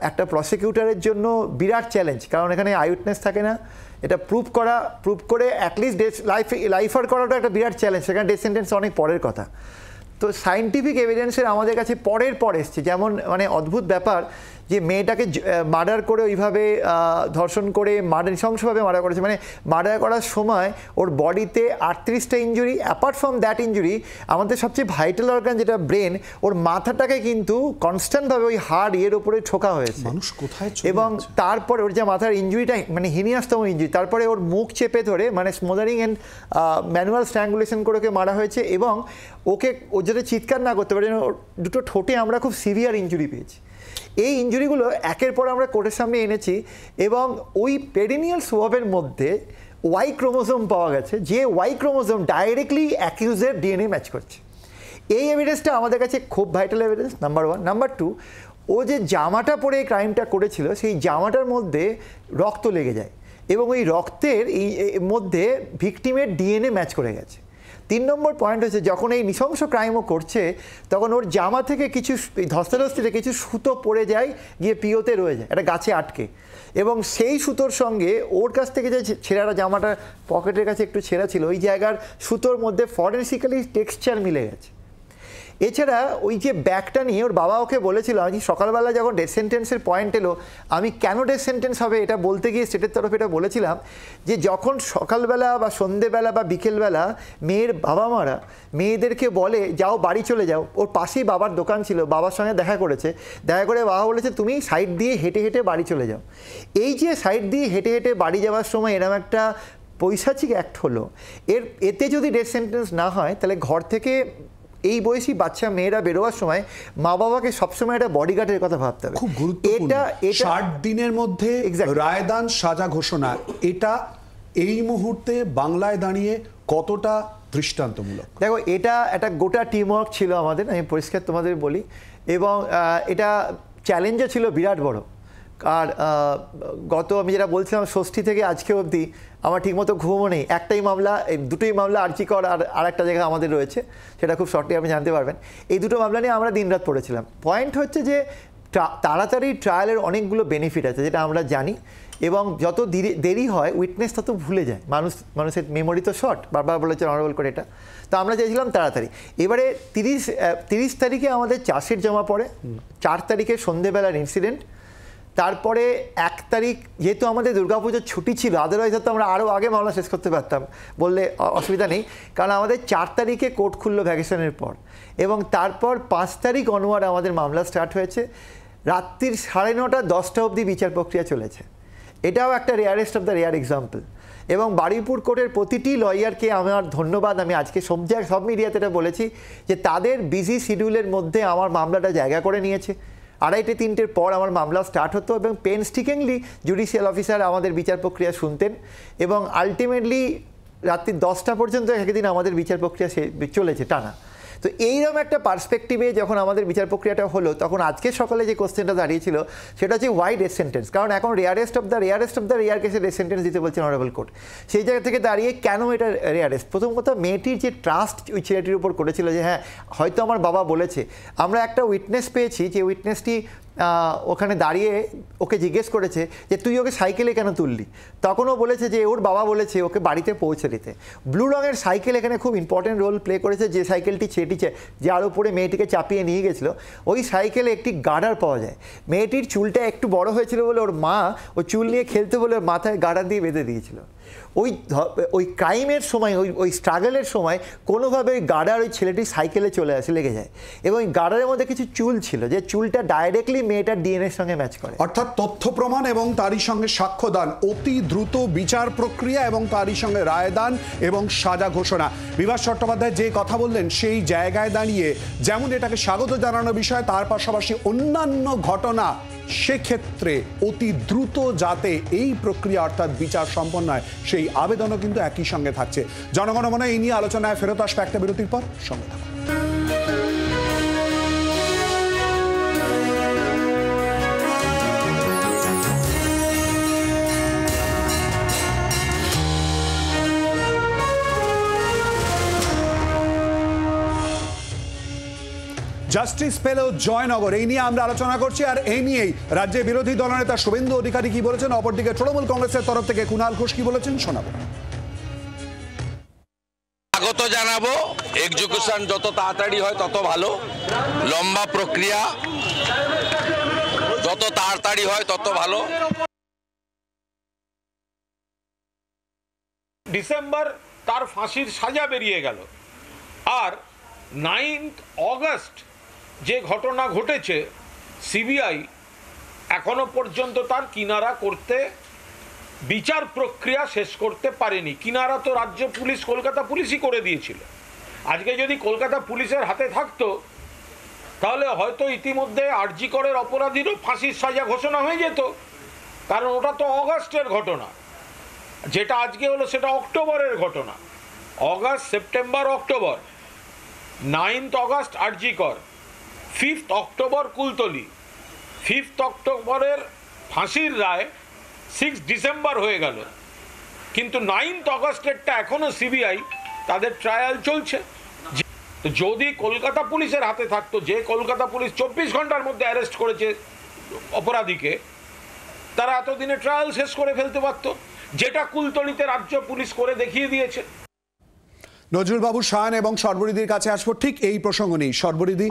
একটা প্রসিকিউটরের জন্য বিরাট চ্যালেঞ্জ, কারণ এখানে আই উইটনেস থাকে না, এটা প্রুভ করে অ্যাটলিস্ট লাইফার করাটা একটা বিরাট চ্যালেঞ্জ, সেখানে ডেথ সেন্টেন্স অনেক পরের কথা। তো সায়েন্টিফিক এভিডেন্সের আমাদের কাছে পর এসছে, যেমন মানে অদ্ভুত ব্যাপার যে মেয়েটাকে মার্ডার করে ওইভাবে ধর্ষণ করে নৃশংসভাবে মার্ডার করেছে। মানে মার্ডার করার সময় ওর বডিতে 38টা injury. Apart from that injury আমাদের সবচেয়ে ভাইটাল অর্গান যেটা ব্রেন, ওর মাথাটাকে কিন্তু কনস্ট্যান্টভাবে ওই হাড় ওপরে ঠোকা হয়েছে। মানুষ কোথায়, এবং তারপরে ওর যে মাথার ইঞ্জুরিটা মানে হিনিয়াসতম ইঞ্জুরি, তারপরে ওর মুখ চেপে ধরে মানে স্মোদারিং অ্যান্ড ম্যানুয়াল স্ট্র্যাঙ্গুলেশন করে ওকে মারা হয়েছে। এবং ও যাতে চিৎকার না করতে পারে, ওর দুটো ঠোঁটে আমরা খুব সিভিয়ার ইঞ্জুরি পেয়েছি। এই ইঞ্জুরিগুলো একের পর আমরা কোর্টের সামনে এনেছি এবং ওই পেরিনিয়াল সোয়াবের মধ্যে ওয়াই ক্রোমোজোম পাওয়া গেছে, যে ওয়াই ক্রোমোজোম ডাইরেক্টলি অ্যাকিউজের ডিএনএ ম্যাচ করছে। এই এভিডেন্সটা আমাদের কাছে খুব ভাইটাল এভিডেন্স, নাম্বার 1। নাম্বার 2, ও যে জামাটা পরে এই ক্রাইমটা করেছিল সেই জামাটার মধ্যে রক্ত লেগে যায় এবং ওই রক্তের মধ্যে ভিকটিমের ডিএনএ ম্যাচ করে গেছে। 3 নম্বর পয়েন্ট হচ্ছে যখন এই নৃশংস ক্রাইমও করছে তখন ওর জামা থেকে কিছু ধস্তাধস্তিতে কিছু সুতো পড়ে যায়, গিয়ে পিওতে রয়ে যায়, একটা গাছে আটকে, এবং সেই সুতোর সঙ্গে ওর কাছ থেকে যে ছেঁড়াটা জামাটা পকেটের কাছে একটু ছেঁড়া ছিল, ওই জায়গার সুতোর মধ্যে ফরেন্সিক্যালি টেক্সচার মিলে গেছে। এছাড়া ওই যে ব্যাগটা নিয়ে ওর বাবা ওকে বলেছিল, আমি সকালবেলা যখন ডেথ সেন্টেন্সের পয়েন্ট এলো, আমি কেন ডেথ সেন্টেন্স হবে এটা বলতে গিয়ে স্টেটের তরফে এটা বলেছিলাম যে যখন সকালবেলা বা সন্ধেবেলা বা বিকেলবেলা মেয়ের বাবা মারা মেয়েদেরকে বলে যাও বাড়ি চলে যাও, ওর পাশেই বাবার দোকান ছিল, বাবার সঙ্গে দেখা করেছে, দেখা করে বাবা বলেছে তুমি সাইড দিয়ে হেঁটে হেঁটে বাড়ি চলে যাও। এই যে সাইড দিয়ে হেঁটে হেঁটে বাড়ি যাওয়ার সময় এরকম একটা পৈশাচিক অ্যাক্ট হলো, এতে যদি ডেথ সেন্টেন্স না হয় তাহলে ঘর থেকে এই বয়সী বাচ্চা মেয়েরা বেরোবার সময় মা বাবাকে সবসময় একটা বডিগার্ডের কথা ভাবতে হবে। খুব গুরুত্বপূর্ণ। 60 দিনের মধ্যে রায়দান সাজা ঘোষণা, এটা এই মুহূর্তে বাংলায় দাঁড়িয়ে কতটা দৃষ্টান্তমূলক? দেখো, এটা একটা গোটা টিম ওয়ার্ক ছিল আমাদের, আমি পরিষ্কার তোমাদের বলি, এবং এটা চ্যালেঞ্জও ছিল বিরাট বড়। আর গত আমি যেটা বলছিলাম ষষ্ঠী থেকে আজকে অবধি আমার ঠিকমতো ঘুমও নেই। একটাই মামলা, দুটোই মামলা আরজিকর আর একটা জায়গা আমাদের রয়েছে, সেটা খুব শর্টলি আপনি জানতে পারবেন। এই দুটো মামলা নিয়ে আমরা দিনরাত পড়েছিলাম। পয়েন্ট হচ্ছে যে তাড়াতাড়ি ট্রায়ালের অনেকগুলো বেনিফিট আছে যেটা আমরা জানি, এবং যত দেরি হয় উইটনেস তত ভুলে যায় মানুষের মেমোরি তো শর্ট, বারবার বলেছে অনারেবল করে এটা। তো আমরা চাইছিলাম তাড়াতাড়ি। এবারে 30 তারিখে আমাদের চার্জশিট জমা পড়ে, 4 তারিখে সন্ধেবেলার ইনসিডেন্ট, তারপরে 1 তারিখ যেহেতু আমাদের দুর্গাপুজোর ছুটি ছিল, আদারওয়াইজ হয়তো আমরা আরও আগে মামলা শেষ করতে পারতাম, বললে অসুবিধা নেই, কারণ আমাদের 4 তারিখে কোর্ট খুললো ভ্যাকেশনের পর, এবং তারপর 5 তারিখ অনওয়ার্ড আমাদের মামলা স্টার্ট হয়েছে। রাত্রির 9:30 10টা অবধি বিচার প্রক্রিয়া চলেছে। এটাও একটা rarest of the rare example. এবং বারুইপুর কোর্টের প্রতিটি লয়ারকে আমার ধন্যবাদ। আমি আজকে সব মিডিয়াতে এটা বলেছি যে তাদের বিজি শিডিউলের মধ্যে আমার মামলাটা জায়গা করে নিয়েছে। 2:30-3টের পর আমার মামলা স্টার্ট হতো, এবং পেনস্টিকিংলি জুডিশিয়াল অফিসার আমাদের বিচার প্রক্রিয়া শুনতেন, এবং আলটিমেটলি রাত্রি 10টা পর্যন্ত একদিন আমাদের বিচার প্রক্রিয়া চলেছে টানা। তো এইরকম একটা পার্সপেক্টিভে যখন আমাদের বিচার প্রক্রিয়াটা হলো, তখন আজকে সকালে যে কোশ্চেনটা দাঁড়িয়েছিল সেটা হচ্ছে ওয়াই ডেথ সেন্টেন্স, কারণ এখন রেয়ারেস্ট অফ দ্য রেয়ার কেসে ডেথ সেন্টেন্স দিতে বলছেন অনারেবল কোর্ট। সেই জায়গা থেকে দাঁড়িয়ে কেন এটা রেয়ারেস্ট? প্রথম কথা, মেয়েটির যে ট্রাস্ট ওই ছেলেটির উপর করেছিল যে হ্যাঁ হয়তো আমার বাবা বলেছে, আমরা একটা উইটনেস পেয়েছি যে উইটনেসটি ওখানে দাঁড়িয়ে ওকে জিজ্ঞেস করেছে যে তুই ওকে সাইকেলে কেন তুললি, তখনও বলেছে যে ওর বাবা বলেছে ওকে বাড়িতে পৌঁছে দিতে। ব্লু রঙের সাইকেল এখানে খুব ইম্পর্টেন্ট রোল প্লে করেছে, যে সাইকেলটি যার উপরে মেয়েটিকে চাপিয়ে নিয়ে গেছিলো, ওই সাইকেলে একটি গার্ডার পাওয়া যায়। মেয়েটির চুলটা একটু বড় হয়েছিল বলে ওর মা ওই চুল নিয়ে খেলতে বলে ওর মাথায় গার্ডার দিয়ে বেঁধে দিয়েছিল। ওই ক্রাইমের সময় ওই স্ট্রাগলের সময় কোনোভাবে ওই গার্ডার ওই ছেলেটির সাইকেলে লেগে যায়, এবং ওই গার্ডারের মধ্যে কিছু চুল ছিল, যে চুলটা ডাইরেক্টলি মেয়েটার ডিএনএর সঙ্গে ম্যাচ করে। অর্থাৎ তথ্য প্রমাণ এবং তারই সঙ্গে সাক্ষ্যদান, অতি দ্রুত বিচার প্রক্রিয়া এবং তারই সঙ্গে রায়দান এবং সাজা ঘোষণা। বিভাস চট্টোপাধ্যায় যে কথা বললেন সেই জায়গায় দাঁড়িয়ে যেমন এটাকে স্বাগত জানানোর বিষয়, তার পাশাপাশি অন্যান্য ঘটনা সেক্ষেত্রে অতি দ্রুত যাতে এই প্রক্রিয়া অর্থাৎ বিচার সম্পন্ন হয় সেই আবেদনও কিন্তু একই সঙ্গে থাকছে। জনগণমনে এই নিয়ে আলোচনায় ফেরত আসবে একটা বিরতির পর, সঙ্গে থাকুন। জাস্টিস পেল জয়নগর, এই নিয়ে আমরা আলোচনা করছি, আর এই নিয়েই রাজ্যের বিরোধী দলনেতা শুভেন্দু অধিকারী কি বলেছেন, অপরদিকে তৃণমূল কংগ্রেসের তরফ থেকে কুণাল ঘোষ কি বলেছেন শোনাবো। স্বাগত জানাবো, এক্সিকিউশন যত তাড়াতাড়ি হয় তত ভালো, লম্বা প্রক্রিয়া যত তাড়াতাড়ি হয় তত ভালো। ডিসেম্বর তার ফাঁসির সাজা বেরিয়ে গেল, আর 9 অগস্ট যে ঘটনা ঘটেছে সিবিআই এখনো পর্যন্ত তার কিনারা করতে, বিচার প্রক্রিয়া শেষ করতে পারেনি। কিনারা তো রাজ্য পুলিশ, কলকাতা পুলিশই করে দিয়েছিল। আজকে যদি কলকাতা পুলিশের হাতে থাকতো তাহলে হয়তো ইতিমধ্যে আরজি করের অপরাধীরও ফাঁসির সাজা ঘোষণা হয়ে যেত, কারণ ওটা তো অগস্টের ঘটনা। যেটা আজকে হলো সেটা অক্টোবরের ঘটনা। August, September, October. 9 অগস্ট আরজি কর, 5 অক্টোবর কুলতলি, 5 অক্টোবরের ফাঁসির রায় 6 ডিসেম্বর হয়ে গেল, কিন্তু 9 অগস্টেরটা এখনো সিবিআই তাদের ট্রায়াল চলছে। যদি কলকাতা পুলিশের হাতে থাকতো, যে কলকাতা পুলিশ 24 ঘন্টার মধ্যে অ্যারেস্ট করেছে অপরাধীকে, তারা এতদিনে ট্রায়াল শেষ করে ফেলতে পারত, যেটা কুলতলিতে রাজ্য পুলিশ করে দেখিয়ে দিয়েছে। নজরুলবাবু, শান এবং সর্বরিদির কাছে আসবো ঠিক এই প্রসঙ্গ নেই। সর্বরিদি,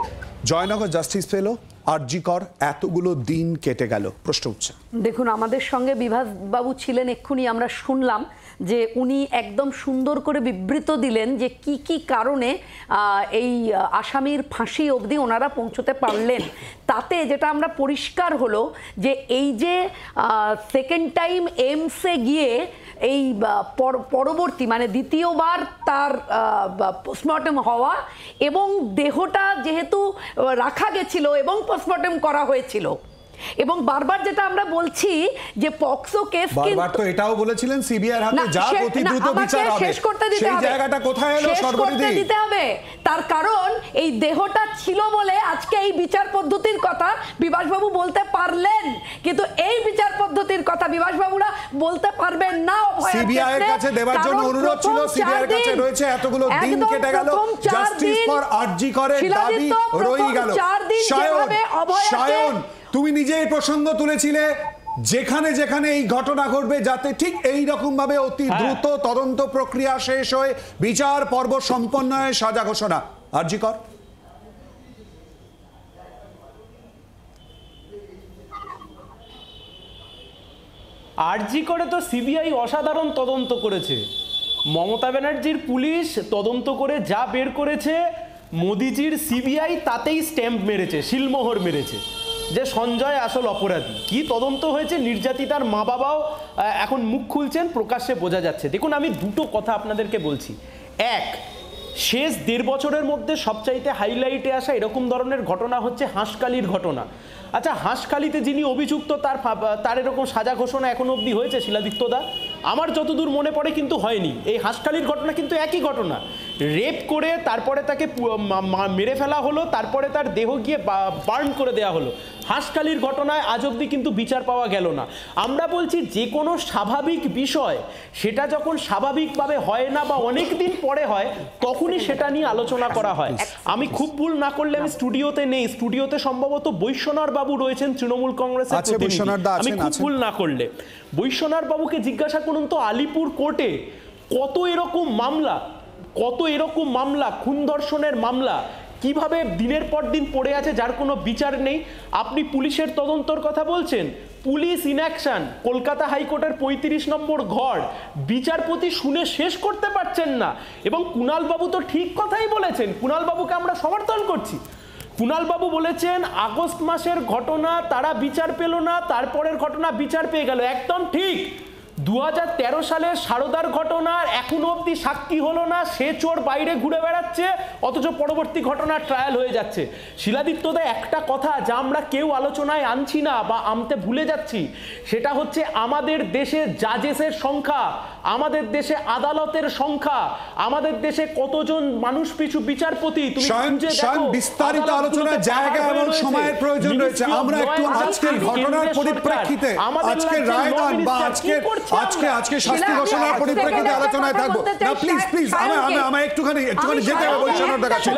জয়নগর জাস্টিস পেল, আরজি কর, এতগুলো দিন কেটে গেল, প্রশ্ন উঠছে। দেখুন, আমাদের সঙ্গে বিভাসবাবু ছিলেন, এক্ষুনি আমরা শুনলাম যে উনি একদম সুন্দর করে বিবৃত দিলেন যে কি কি কারণে এই আসামির ফাঁসি অবধি ওনারা পৌঁছতে পারলেন। তাতে যেটা আমরা পরিষ্কার হলো যে এই যে সেকেন্ড টাইম এইমসে গিয়ে এই পরবর্তী মানে দ্বিতীয়বার তার পোস্টমর্টেম হওয়া এবং দেহটা যেহেতু রাখা গেছিল এবং পোস্টমর্টেম করা হয়েছিল, এবং বারবার যেটা আমরা বলছি যে পক্সো কেস, বারবার তো এটাও বলেছিলেন সিবিআই এর হাতে যা অতি দ্রুত বিচার হবে, সেই জায়গাটা কোথায় এলো সর্বরিদি? দিতে হবে। তার কারণ এই দেহটা ছিল বলে আজকে এই বিচার পদ্ধতির কথা বিভাসবাবু বলতে পারলেন, কিন্তু এই বিচার পদ্ধতির কথা বিভাসবাবুরা বলতে পারবেন না। সিবিআই এর কাছে দেওয়ার জন্য অনুরোধ ছিল, সিবিআই এর কাছে রয়েছে, এতগুলো দিন কেটে গেল, জাস্টিস ফর আরজি করের দাবি রয়ে গেল। সায়ন, তুমি নিজে এই প্রসঙ্গ তুলেছিলে, যেখানে যেখানে এই ঘটনা ঘটবে যাতে ঠিক এই রকম ভাবে অতি দ্রুত তদন্ত প্রক্রিয়া শেষ হয়ে বিচার পর্ব সম্পন্ন হয়ে সাজা ঘোষণা। আরজি কর, আরজি করে তো সিবিআই অসাধারণ তদন্ত করেছে। মমতা ব্যানার্জির পুলিশ তদন্ত করে যা বের করেছে, মোদিজির সিবিআই তাতেই স্ট্যাম্প মেরেছে, শিলমোহর মেরেছে যে সঞ্জয় আসল অপরাধী। কি তদন্ত হয়েছে, নির্যাতিতার মা বাবাও এখন মুখ খুলছেন, প্রকাশ্যে বোঝা যাচ্ছে। দেখুন, আমি দুটো কথা আপনাদেরকে বলছি। এক, শেষ 1.5 বছরের মধ্যে সবচাইতে হাইলাইটে আসা এরকম ধরনের ঘটনা হচ্ছে হাঁসখালির ঘটনা। আচ্ছা, হাঁসখালিতে যিনি অভিযুক্ত তার এরকম সাজা ঘোষণা এখনো অবধি হয়েছে শিলাদিত্য দা? আমার যতদূর মনে পড়ে কিন্তু হয়নি। এই হাঁসখালির ঘটনা কিন্তু একই ঘটনা, রেপ করে তারপরে তাকে মেরে ফেলা হলো, তারপরে তার দেহ গিয়ে বার্ন করে দেওয়া হলো। হাঁসখালির ঘটনায় আজ অবধি কিন্তু বিচার পাওয়া গেল না। আমরা বলছি যে কোনো স্বাভাবিক বিষয় সেটা যখন স্বাভাবিকভাবে হয় না বা অনেক দিন পরে হয়, তখনই সেটা নিয়ে আলোচনা করা হয়। আমি খুব ভুল না করলে, আমি স্টুডিওতে নেই, স্টুডিওতে সম্ভবত বৈশ্বনাথ বাবু রয়েছেন, তৃণমূল কংগ্রেসের প্রতিনিধি। আমি খুব ভুল না করলে বৈশ্বনাথ বাবুকে জিজ্ঞাসা করুন তো, আলিপুর কোর্টে কত এরকম মামলা, খুন ধর্ষণের মামলা কিভাবে দিনের পর দিন পড়ে আছে যার কোনো বিচার নেই। আপনি পুলিশের তদন্তর কথা বলছেন, পুলিশ ইনঅ্যাকশন, কলকাতা হাইকোর্টের 35 নম্বর ঘর, বিচারপতি শুনে শেষ করতে পারছেন না। এবং কুণাল বাবু তো ঠিক কথাই বলেছেন, কুণাল বাবুকে আমরা সমর্থন করছি। কুণাল বাবু বলেছেন আগস্ট মাসের ঘটনা তারা বিচার পেল না, তারপরের ঘটনা বিচার পেয়ে গেল। একদম ঠিক। 2013 সালের সারদার ঘটনার এখনো অবধি সাক্ষী হলো না, সে চোর বাইরে ঘুরে বেড়াচ্ছে, অথচ পরবর্তী ঘটনার ট্রায়াল হয়ে যাচ্ছে। শিলাদিত্যদা, একটা কথা যা আমরা কেউ আলোচনায় আনছি না বা আনতে ভুলে যাচ্ছি, সেটা হচ্ছে আমাদের দেশে জাজেসের সংখ্যা, আমাদের দেশে আদালতের সংখ্যা, আমাদের দেশে কতজন মানুষ পিছু বিচারপতি। তুমি বিস্তারিত আলোচনার জায়গা এবং সময়ের প্রয়োজন রয়েছে। আমরা একটু আজকের ঘটনার পরিপ্রেক্ষিতে, আজকের রায়দান বা আজকে শাস্তি ঘোষণার পরিপ্রেক্ষিতে আলোচনায় থাকবো না। প্লিজ আমি একটুখানি যেতে হবে বৈশ্বনাথদার কাছে।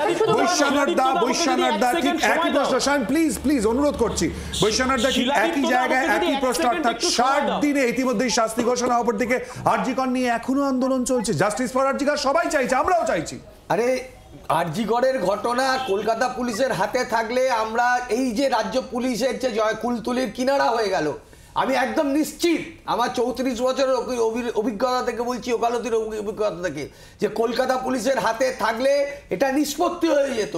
বৈশ্বনাথদা ঠিক একই প্রশ্ন। শান, প্লিজ অনুরোধ করছি, বৈশ্বনাথদা ঠিক একই জায়গায় একই প্রশ্ন। অর্থাৎ 60 দিনে ইতিমধ্যেই শাস্তি ঘোষণা হওয়ার দিকে আরজি কর নিয়ে এখনো আন্দোলন চলছে। জাস্টিস ফর আরজি কর সবাই চাইছে, আমরাও চাইছি। আরে, আরজি করের ঘটনা কলকাতা পুলিশের হাতে থাকলে আমরা এই যে রাজ্য পুলিশের যে কুলতুলির কিনারা হয়ে গেল, আমি একদম নিশ্চিত, আমার 34 বছরের অভিজ্ঞতা থেকে বলছি, ওকালতির অভিজ্ঞতা থেকে, যে কলকাতা পুলিশের হাতে থাকলে এটা নিষ্পত্তি হয়ে যেত,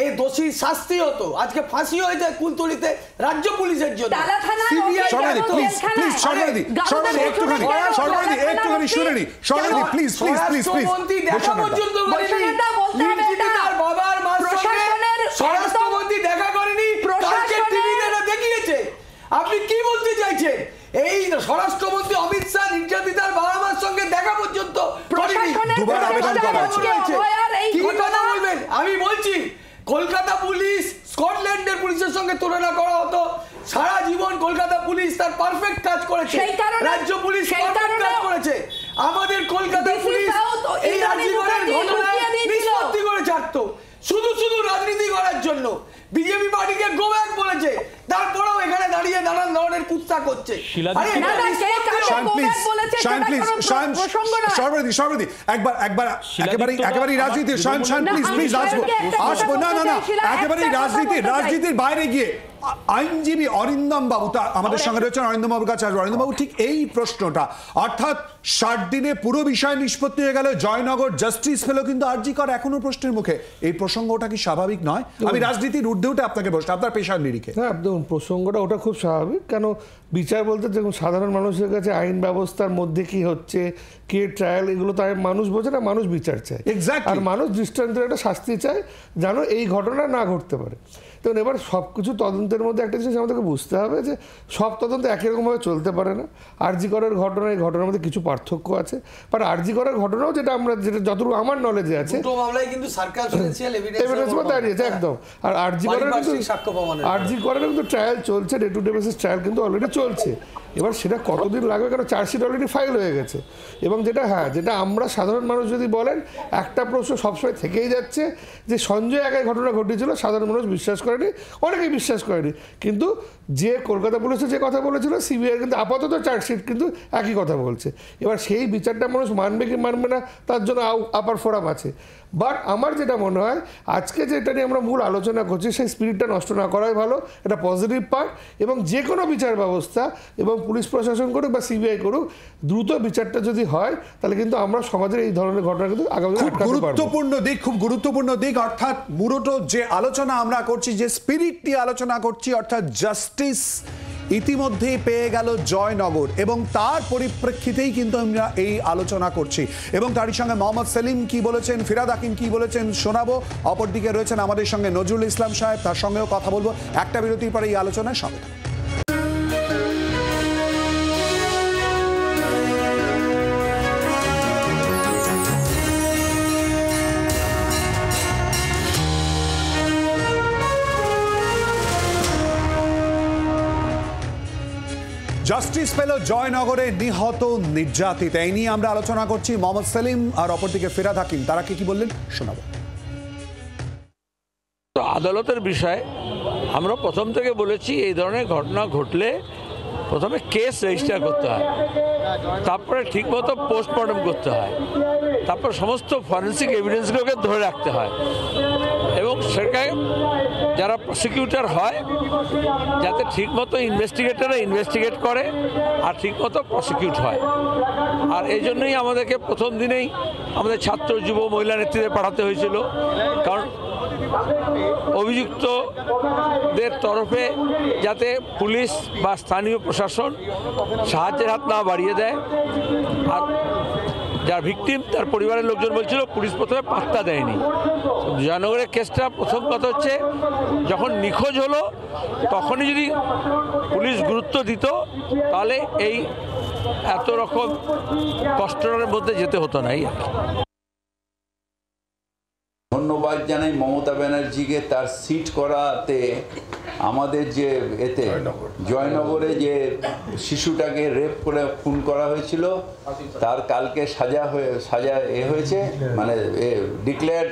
এই দোষী শাস্তি হতো। আজকে ফাঁসি হয়েছে কুলতলিতে রাজ্য পুলিশের জন্য। স্বরাষ্ট্রমন্ত্রী দেখা করেনি, দেখিয়েছে। আপনি কি বলতে চাইছেন? এই স্বরাষ্ট্রমন্ত্রী অমিত শাহ নির্যাতিতার বাবা মার সঙ্গে দেখা পর্যন্ত কি কথা বলবেন? আমি বলছি, কলকাতা পুলিশ স্কটল্যান্ডের পুলিশের সঙ্গে তুলনা করা হতো। সারা জীবন কলকাতা পুলিশ তার পারফেক্ট কাজ করেছে, রাজ্য পুলিশ পারফেক্ট কাজ করেছে। আমাদের কলকাতা পুলিশ এই রাজ্যের জন্য বিজেপি পার্টিকে গো ব্যাক বলেছে, তারপরেও এখানে দাঁড়িয়ে নানান ধরনের কুৎসা করছে। একেবারেই রাজনীতির বাইরে গিয়ে আইনজীবী অরিন্দম বাবু আমাদের সঙ্গে রয়েছেন। অরিন্দম বাবুর কাছে আসবো। অরিন্দম বাবু, ঠিক এই প্রশ্নটা, অর্থাৎ 60 দিনে পুরো বিষয় নিষ্পত্তি হয়ে গেল, জয়নগর জাস্টিস পেল, কিন্তু আরজি কর এখনো প্রশ্নের মুখে। এই প্রসঙ্গটা কি স্বাভাবিক নয়? আমি রাজনীতির ঊর্ধ্বে উঠে আপনাকে বলছি, আপনার পেশার নিরিখে। হ্যাঁ, দেখুন প্রসঙ্গটা ওটা খুব স্বাভাবিক। কেন বিচার বলতে দেখুন সাধারণ মানুষের কাছে আইন ব্যবস্থার মধ্যে কি হচ্ছে, কে ট্রায়াল, এগুলো তো মানুষ বোঝে না, মানুষ বিচার চায়। আর মানুষ দৃষ্টান্তের একটা শাস্তি চায় যেন এই ঘটনা না ঘটতে পারে। তখন এবার সব কিছু তদন্তের মধ্যে একটা জিনিস আমাদেরকে বুঝতে হবে যে সব তদন্ত একই রকমভাবে চলতে পারে না। আরজি করের ঘটনা, এই ঘটনার মধ্যে কিছু পার্থক্য আছে। বাট আরজি করের ঘটনাও যেটা যতটুকু আমার নলেজে আছে দাঁড়িয়েছে একদম। আর আরজি করের কিন্তু ট্রায়াল চলছে, day to day basis trial কিন্তু অলরেডি চলছে। এবার সেটা কতদিন লাগবে, কারণ চার্জশিট অলরেডি ফাইল হয়ে গেছে। এবং যেটা আমরা সাধারণ মানুষ যদি বলেন, একটা প্রশ্ন সবসময় থেকেই যাচ্ছে যে সঞ্জয় একাই ঘটনা ঘটেছিল, সাধারণ মানুষ বিশ্বাস করেনি, অনেকেই বিশ্বাস করেনি। কিন্তু যে কলকাতা পুলিশে যে কথা বলেছিল, সিবিআই কিন্তু আপাতত চার্জশিট কিন্তু একই কথা বলছে। এবার সেই বিচারটা মানুষ মানবে কি মানবে না, তার জন্য আপার ফোরাম আছে। বাট আমার যেটা মনে হয়, আজকে যেটা নিয়ে আমরা মূল আলোচনা করছি, সেই স্পিরিটটা নষ্ট না করাই ভালো। এটা পজিটিভ পার্ট। এবং যে কোনো বিচার ব্যবস্থা, এবং পুলিশ প্রশাসন করুক বা সিবিআই করুক, দ্রুত বিচারটা যদি হয়, তাহলে কিন্তু আমরা সমাজের এই ধরনের ঘটনা কিন্তু আগামী খুব গুরুত্বপূর্ণ দিক। অর্থাৎ মূলত যে আলোচনা আমরা করছি, যে স্পিরিট নিয়ে আলোচনা করছি, অর্থাৎ জাস্টিস ইতিমধ্যেই পেয়ে গেল জয়নগর, এবং তার পরিপ্রেক্ষিতেই কিন্তু আমরা এই আলোচনা করছি। এবং তারই সঙ্গে মোহাম্মদ সেলিম কি বলেছেন, ফিরাদ হাকিম কি বলেছেন শোনাবো। অপরদিকে রয়েছেন আমাদের সঙ্গে নজরুল ইসলাম সাহেব, তার সঙ্গেও কথা বলবো। একটা বিরতির পরে এই আলোচনায় সঙ্গে থাকুন। জাস্টিস পেল জয়নগরে নিহত নির্যাতিতা, এই নিয়ে আমরা আলোচনা করছি। মোহাম্মদ সেলিম আর অপরদিকে ফিরাদ হাকিম, তারা কি বললেন শোনাবো। আদালতের বিষয় আমরা প্রথম থেকে বলেছি, এই ধরনের ঘটনা ঘটলে প্রথমে কেস রেজিস্টার করতে হয়, তারপরে ঠিকমতো পোস্টমর্টম করতে হয়, তারপর সমস্ত ফরেন্সিক এভিডেন্সগুলোকে ধরে রাখতে হয়, এবং সেটাকে যারা প্রসিকিউটর হয় যাতে ঠিকমতো ইনভেস্টিগেটররা ইনভেস্টিগেট করে আর ঠিকমতো প্রসিকিউট হয়। আর এই জন্যই আমাদেরকে প্রথম দিনেই আমাদের ছাত্র, যুব, মহিলা নেত্রীদের পাঠাতে হয়েছিল, কারণ অভিযুক্তদের তরফে যাতে পুলিশ বা স্থানীয় প্রশাসন সাহায্যের হাত না বাড়িয়ে দেয়। আর যার ভিকটিম, তার পরিবারের লোকজন বলছিল পুলিশ প্রথমে পাত্তা দেয়নি। জয়নগরের কেসটা প্রথম কথা হচ্ছে, যখন নিখোঁজ হলো তখনই যদি পুলিশ গুরুত্ব দিত, তাহলে এই এত রকম কষ্টের মধ্যে যেতে হতো না। ধন্যবাদ জানাই মমতা ব্যানার্জিকে তার সিট করাতে। আমাদের যে এতে জয়নগরে যে শিশুটাকে রেপ করে খুন করা হয়েছিল, তার কালকে সাজা হয়েছে, মানে ডিক্লেয়ার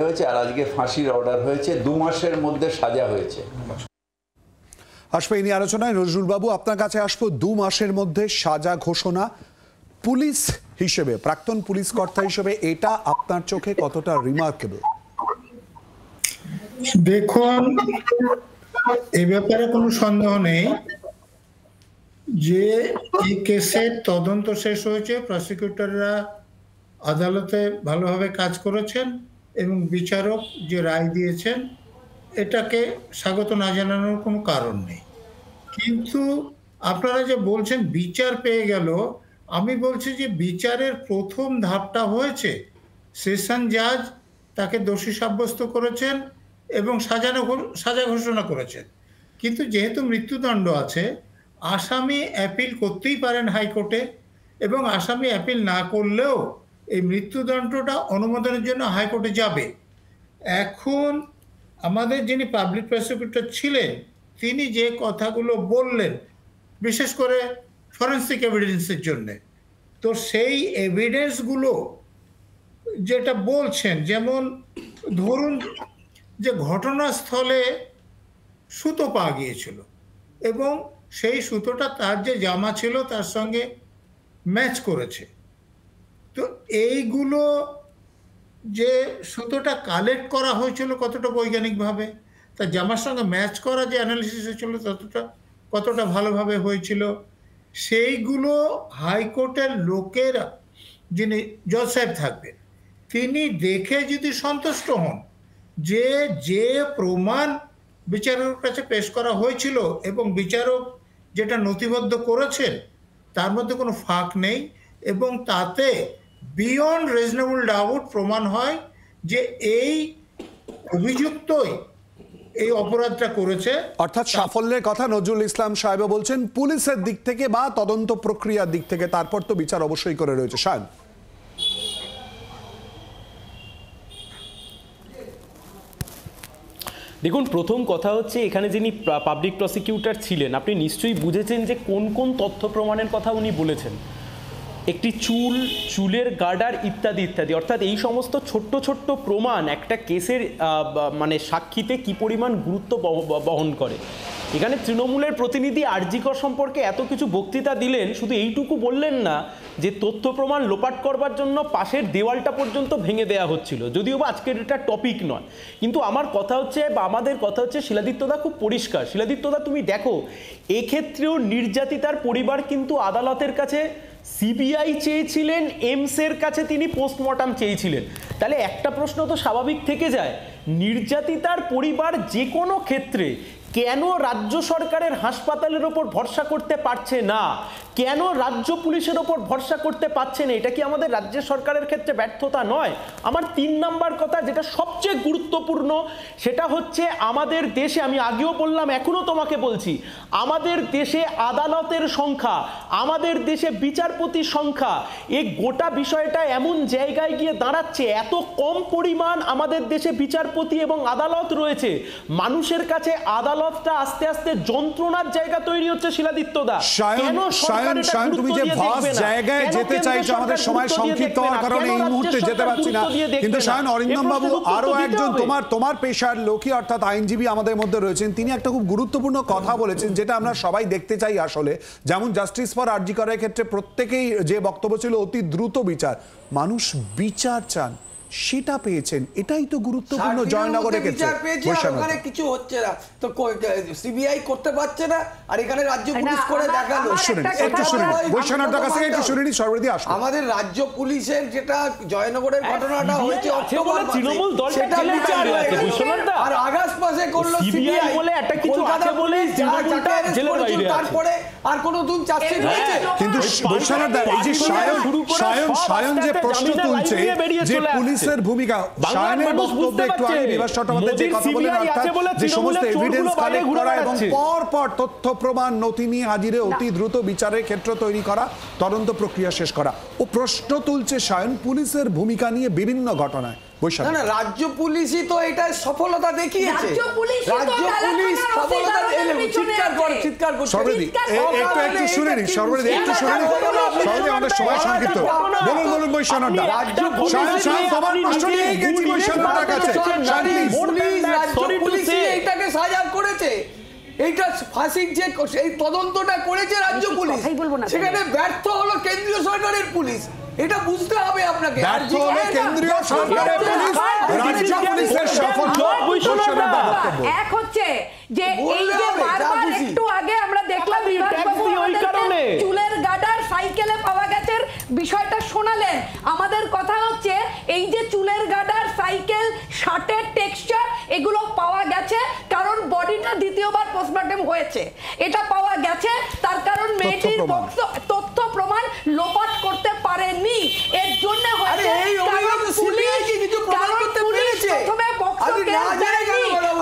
হয়েছে, আর আজকে ফাঁসির অর্ডার হয়েছে। 2 মাসের মধ্যে সাজা হয়েছে। আসবো এই নিয়ে আলোচনায়। নজরুল বাবু, আপনার কাছে আসবো। 2 মাসের মধ্যে সাজা ঘোষণা, পুলিশ হিসেবে, প্রাক্তন পুলিশ কর্তা হিসেবে এটা আপনার চোখে কতটা রিমার্কেবল? দেখুন, এই ব্যাপারে কোনো সন্দেহ নেই যে এই কেসের তদন্ত শেষ হয়েছে, প্রসিকিউটররা আদালতে ভালোভাবে কাজ করেছেন, এবং বিচারক যে রায় দিয়েছেন এটাকে স্বাগত না জানানোর কোনো কারণ নেই। কিন্তু আপনারা যে বলছেন বিচার পেয়ে গেল, আমি বলছি যে বিচারের প্রথম ধাপটা হয়েছে। সেশন জাজ তাকে দোষী সাব্যস্ত করেছেন এবং সাজা ঘোষণা করেছেন। কিন্তু যেহেতু মৃত্যুদণ্ড আছে, আসামি অ্যাপিল করতেই পারেন হাইকোর্টে, এবং আসামি অ্যাপিল না করলেও এই মৃত্যুদণ্ডটা অনুমোদনের জন্য হাইকোর্টে যাবে। এখন আমাদের যিনি পাবলিক প্রসিকিউটর ছিলেন, তিনি যে কথাগুলো বললেন, বিশেষ করে ফরেন্সিক এভিডেন্সের জন্যে, তো সেই এভিডেন্সগুলো যেটা বলছেন, যেমন ধরুন যে ঘটনাস্থলে সুতো পাওয়া গিয়েছিল এবং সেই সুতোটা তার যে জামা ছিল তার সঙ্গে ম্যাচ করেছে। তো এইগুলো যে সুতোটা কালেক্ট করা হয়েছিল কতটা বৈজ্ঞানিকভাবে, তার জামার সঙ্গে ম্যাচ করা যে অ্যানালিসিস হয়েছিল কতটা ভালোভাবে হয়েছিল, সেইগুলো হাইকোর্টের লোকেরা, যিনি জজ সাহেব থাকবেন, তিনি দেখে যদি সন্তুষ্ট হন যে যে প্রমাণ বিচারকের কাছে পেশ করা হয়েছিল এবং বিচারক যেটা নথিবদ্ধ করেছেন তার মধ্যে কোনো ফাঁক নেই এবং তাতে বিয়ন্ড রিজনেবল ডাউট প্রমাণ হয় যে এই অভিযুক্তই এই অপরাধটা করেছে। অর্থাৎ সাফল্যের কথা নজরুল ইসলাম সাহেব বলছেন পুলিশের দিক থেকে বা তদন্ত প্রক্রিয়ার দিক থেকে, তারপর তো বিচার অবশ্যই করে রয়েছে। শায়ন, দেখুন, প্রথম কথা হচ্ছে এখানে যিনি পাবলিক প্রসিকিউটর ছিলেন আপনি নিশ্চয়ই বুঝেছেন যে কোন কোন তথ্য প্রমাণের কথা উনি বলেছেন। একটি চুলের গার্ডার ইত্যাদি ইত্যাদি, অর্থাৎ এই সমস্ত ছোট্ট ছোট্ট প্রমাণ একটা কেসের মানে সাক্ষীতে কি পরিমাণ গুরুত্ব বহন করে। এখানে তৃণমূলের প্রতিনিধি আরজিকর সম্পর্কে এত কিছু বক্তৃতা দিলেন, শুধু এইটুকু বললেন না যে তথ্য প্রমাণ লোপাট করবার জন্য পাশের দেওয়ালটা পর্যন্ত ভেঙে দেওয়া হচ্ছিল, যদিও বা আজকের এটা টপিক নয়। কিন্তু আমার কথা হচ্ছে বা আমাদের কথা হচ্ছে শিলাদিত্যদা খুব পরিষ্কার। শিলাদিত্যদা তুমি দেখো, এক্ষেত্রেও নির্যাতিতার পরিবার কিন্তু আদালতের কাছে সিবিআই চেয়েছিলেন, এমসের কাছে তিনি পোস্টমর্টম চেয়েছিলেন। তাহলে একটা প্রশ্ন তো স্বাভাবিক থেকে যায়, নির্যাতিতার পরিবার যে কোনো ক্ষেত্রে কেন রাজ্য সরকারের হাসপাতালের ওপর ভরসা করতে পারছে না, কেন রাজ্য পুলিশের ওপর ভরসা করতে পারছে না? এটা কি আমাদের রাজ্য সরকারের ক্ষেত্রে ব্যর্থতা নয়? আমার 3 নাম্বার কথা যেটা সবচেয়ে গুরুত্বপূর্ণ, সেটা হচ্ছে আমাদের দেশে, আমি আগেও বললাম এখনো তোমাকে বলছি, আমাদের দেশে আদালতের সংখ্যা, আমাদের দেশে বিচারপতির সংখ্যা, এই গোটা বিষয়টা এমন জায়গায় গিয়ে দাঁড়াচ্ছে, এত কম পরিমাণ আমাদের দেশে বিচারপতি এবং আদালত রয়েছে, মানুষের কাছে আদালতটা আস্তে আস্তে যন্ত্রণার জায়গা তৈরি হচ্ছে। শিলাদিত্যদা, কেন তুমি যে ভাস জায়গায় যেতে চাইছো, আমাদের সময় সংক্ষিপ্ত হওয়ার কারণে এই মুহূর্তে যেতে পারছি না, কিন্তু শায়ন, অরিন্দম বাবু আরো একজন তোমার পেশার লোকই অর্থাৎ আইনজীবী আমাদের মধ্যে রয়েছেন, তিনি একটা খুব গুরুত্বপূর্ণ কথা বলেছেন যেটা আমরা সবাই দেখতে চাই আসলে। যেমন জাস্টিস ফর আরজি করার ক্ষেত্রে প্রত্যেকেই যে বক্তব্য ছিল অতি দ্রুত বিচার, মানুষ বিচার চান, সেটা পেয়েছেন, এটাই তো গুরুত্বপূর্ণ। জয়নগরের ক্ষেত্রে ওখানে কিছু হচ্ছে না, তো সিবিআই করতে পারছে না, আর এখানে রাজ্য পুলিশ করে দেখালো। আমাদের রাজ্য পুলিশের যেটা জয়নগরের ঘটনাটা হয়েছে অক্টোবর মাসে, আর আগস্ট মাসে করলো সিবিআই বলে একটা কিছু আছে বলে তারপরে আর কোনদিন চার্জশিট হয়েছে। কিন্তু এই যে সায়ন যে প্রশ্ন তুলছে যে পুলিশ ভূমিকা, শায়নের বক্তব্য একটু আগে বিভাস চট্টোপাধ্যায় যে কথা বলেন, অর্থাৎ যে সমস্ত এভিডেন্স কালেক্ট করা এবং পর তথ্য প্রমাণ নথি নিয়ে হাজিরে অতি দ্রুত বিচারের ক্ষেত্র তৈরি করা, তদন্ত প্রক্রিয়া শেষ করা, ও প্রশ্ন তুলছে শায়ন পুলিশের ভূমিকা নিয়ে বিভিন্ন ঘটনায়। না, রাজ্য পুলিশই তো এটা সফলতা দেখিয়েছে, রাজ্য পুলিশ সফলতা চিৎকার করছে। একটু শুনে নি সর্বরিদি, একটু শুনে নি সর্বরিদি, আমাদের সময় সংক্ষিপ্ত। বলুন বৈশ্বনাথদা, শায়ন তোমার প্রশ্ন নিয়ে গেছি বৈশ্বনাথদার কাছে। রাজ্য পুলিশই এইটাকে সাজা করেছে, এইটা ফাঁসির যে এই তদন্তটা করেছে রাজ্য পুলিশ, সেখানে ব্যর্থ হলো কেন্দ্রীয় সরকারের পুলিশ। এটা বুঝতে হবে আপনাকে। কেন্দ্রীয় সরকারের পুলিশ, রাজ্য পুলিশের সাফল্য এক হচ্ছে যে এই যে বারবার একটু আগে আমরা দেখলাম চুলের গার্ডার সাইকেলে পাওয়া গেছে বিষয়টা শোনালেন। আমাদের কথা হচ্ছে এই যে চুলের গার্ডার, সাইকেল, শার্টের টেক্সচার এগুলো পাওয়া গেছে কারণ বডিটা দ্বিতীয়বার পোস্টমর্টেম হয়েছে, এটা পাওয়া গেছে তার কারণ মেয়েটির তথ্য প্রমাণ লোপাট করতে পারেনি, এর জন্য হয়েছে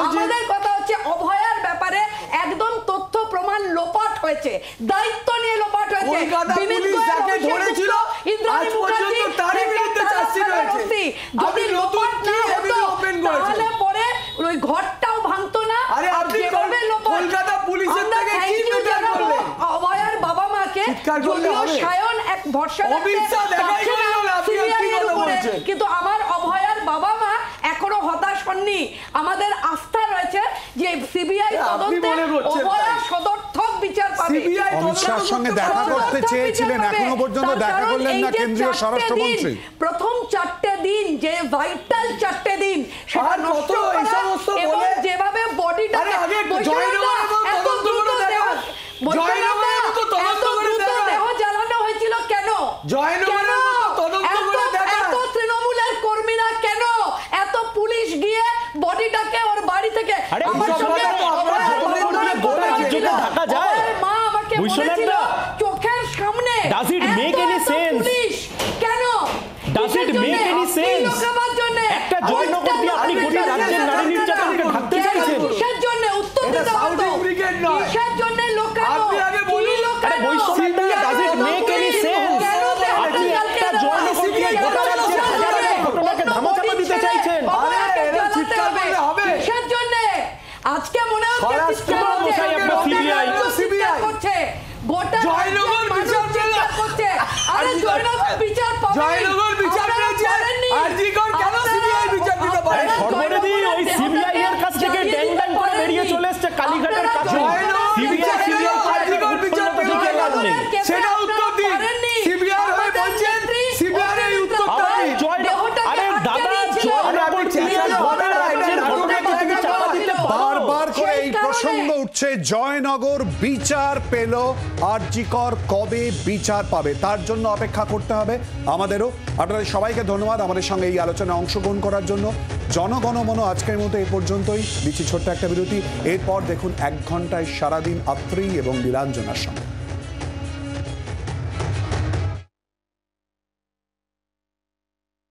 আমাদের কথা হচ্ছে অভয়ার ব্যাপারে একদম তথ্য প্রমাণ লোপাট হয়েছে, দায়িত্ব নিয়ে লোপাট হয়েছে। যদি লোপাট না হতো তাহলে পরে ওই ঘরটাও ভাঙতো না। অভয়ার বাবা মাকে যদিও শায়ন এক ভরসা, কিন্তু আমার অভয়ার বাবা মা এখনো হতাশ হননি। আমাদের আস্থা রয়েছে যে সিবিআই তদন্তে অভয়া সদর্থক বিচার পাবে। অমিত শাহর সঙ্গে দেখা করতে চেয়েছিলেন, এখনো পর্যন্ত দেখা করলেন না কেন্দ্রীয় স্বরাষ্ট্রমন্ত্রী। প্রথম 4টে দিন যে ভাইটাল 4টে দিন সেটা নষ্ট করা এবং যেভাবে বডিটাকে এত দ্রুত দেহ জ্বালানো হয়েছিল কেন? এত তৃণমূলের কর্মীরা কেন, এত পুলিশ গিয়ে বডিটাকে ওর বাড়ি থেকে মা আমাকে বলেছিল চোখের সামনে পুলিশ কেন? একটা জয়নগর দিয়ে আপনি গোটা রাজ্যের নারী নির্যাতনকে ঢাকতে চাইছেন? কিসের জন্য উত্তর দিতে হবে? কিসের জন্য লোকানো? কি লোকানো? Does it make any sense? আপনি একটা জয়নগর দিয়ে গোটা রাজ্যের হাজার হাজার ঘটনাকে ধামাচাপা দিতে চাইছেন? কিসের জন্য? আজকে মনে হচ্ছে করছে গোটা জয়নগর বিচার করছে। আরে জয়নগর বিচার পাবে, জয়নগর বিচার পেয়েছে, আরজিকর কেন সিবিআই বিচার দিতে পারে? সর্বরেদি ওই সিবিআই এর কাছ থেকে ড্যাং ড্যাং করে বেরিয়ে চলে এসেছে কালীঘাটের কাছে। সিবিআই আরজিকর বিচার পেয়েছে লাভ নেই, সেটা উত্তর দিন। সিবিআই হয়ে বলছেন সিবিআই এর উত্তরটা আরে দাদা জয়নগর দিয়ে গোটা রাজ্যের ঘটনাকে তুমি চাপা দিতে পারো? বারবার করে এই প্রসঙ্গ উঠছে, জয়নগর বিচার পেল, আরজিকর কবে বিচার পাবে তার জন্য অপেক্ষা করতে হবে আমাদেরও। আপনাদের সবাইকে ধন্যবাদ আমাদের সঙ্গে এই আলোচনায় অংশগ্রহণ করার জন্য। জনগণমন আজকের মতো এই পর্যন্তই। দিচ্ছি ছোট্ট একটা বিরতি, এরপর দেখুন 1 ঘন্টায় সারাদিন আত্রেয়ী এবং নীলাঞ্জনার সঙ্গে।